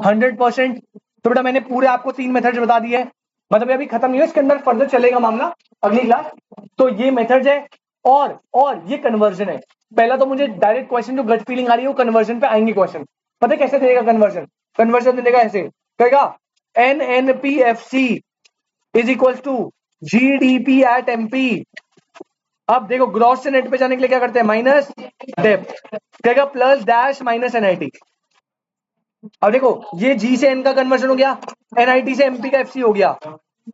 100%। तो बेटा मैंने पूरे आपको 3 मेथड्स बता दिए हैं, मतलब अभी खत्म नहीं है, इसके अंदर फर्दर चलेगा मामला अगली क्लास। तो ये मेथड्स है और ये कन्वर्जन है। पहला तो मुझे डायरेक्ट क्वेश्चन जो गट फीलिंग आ रही है वो कन्वर्जन पे आएंगे क्वेश्चन। पता है कैसे देगा कन्वर्जन? कन्वर्जन देगा ऐसे, कहेगा NNPFC is equal to GDP at MP। अब देखो ग्रॉस से नेट पे जाने के लिए क्या करते हैं? Minus depth. कहेगा प्लस डैश माइनस NIT। अब देखो ये G से N का कन्वर्जन हो गया, NIT से MP का FC हो गया,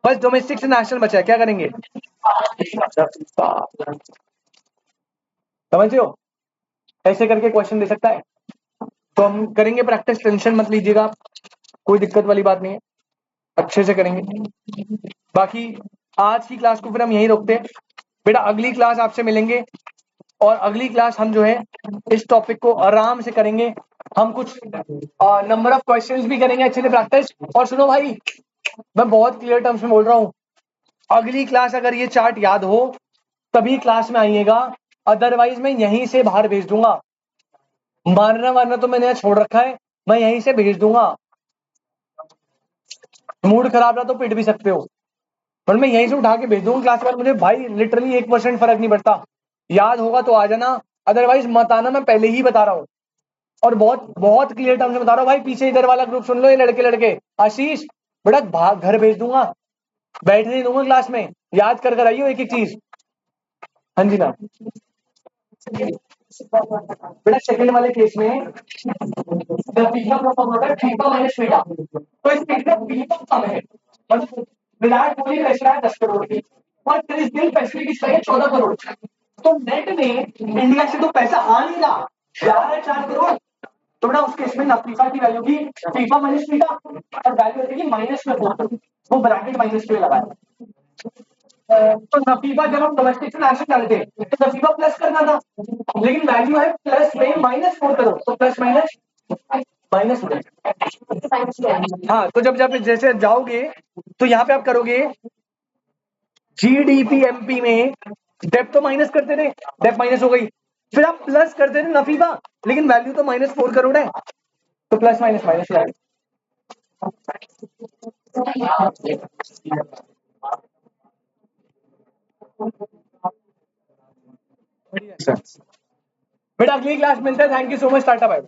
बस डोमेस्टिक से नेशनल बचा है। क्या करेंगे? समझ हो? ऐसे करके क्वेश्चन दे सकता है। तो हम करेंगे प्रैक्टिस, टेंशन मत लीजिएगा, कोई दिक्कत वाली बात नहीं है, अच्छे से करेंगे। बाकी आज की क्लास को फिर हम यहीं रोकते हैं। बेटा अगली क्लास आपसे मिलेंगे और अगली क्लास हम जो है इस टॉपिक को आराम से करेंगे। हम कुछ नंबर ऑफ क्वेश्चंस भी करेंगे अच्छे से प्रैक्टिस। और सुनो भाई, मैं बहुत क्लियर टर्म्स में बोल रहा हूँ, अगली क्लास अगर ये चार्ट याद हो तभी क्लास में आइएगा, अदरवाइज मैं यहीं से बाहर भेज दूंगा। मारना वारना तो मैंने यहाँ छोड़ रखा है, मैं यहीं से भेज दूंगा। मूड खराब रहा तो पिट भी सकते हो, पर मैं यहीं से उठा के भेज दूंगा क्लास के बाद। मुझे भाई लिटरली 1% फर्क नहीं पड़ता, याद होगा तो आ जाना, अदरवाइज मत आना, मैं पहले ही बता रहा हूँ। और बहुत बहुत क्लियर टर्म से बता रहा हूँ भाई, पीछे इधर वाला ग्रुप सुन लो, ये लड़के लड़के, आशीष बेटा भाग घर भेज दूंगा, बैठने नहीं दूंगा क्लास में, याद कर कर आइयो एक एक चीज। हाँ जी ना बेटा, सेकंड वाले केस में beta promoter beta minus beta, तो इस केस में बीटा कम है, मतलब विराट कोहली रचना है 10 करोड़ की और क्रिस गेल पैसे की चाहिए 14 करोड़, तो नेट में इंडिया से तो पैसा आ नहीं रहा, जा रहा है 4 करोड़। तो बेटा उस केस में नफीसा की वैल्यू की फीफा माइनस फीटा और वैल्यू होगी माइनस में 4, वो ब्रैकेट माइनस में लगाया। तो नफीफा जब हम डोमेस्टिक से नेशनल डालते हैं तो नफीफा प्लस करना था, लेकिन वैल्यू है प्लस में -4 करोड़, तो प्लस माइनस माइनस हो जाएगा। हाँ, तो जब जब जैसे जाओगे तो यहाँ पे आप करोगे जीडीपी एमपी में डेप तो माइनस करते थे, डेप माइनस हो गई, फिर आप प्लस करते थे नफीफा, लेकिन वैल्यू तो -4 करोड़ है, तो प्लस माइनस माइनस हो जाएगा। बेटा अगली क्लास मिलते हैं, thank you so much, tata bye.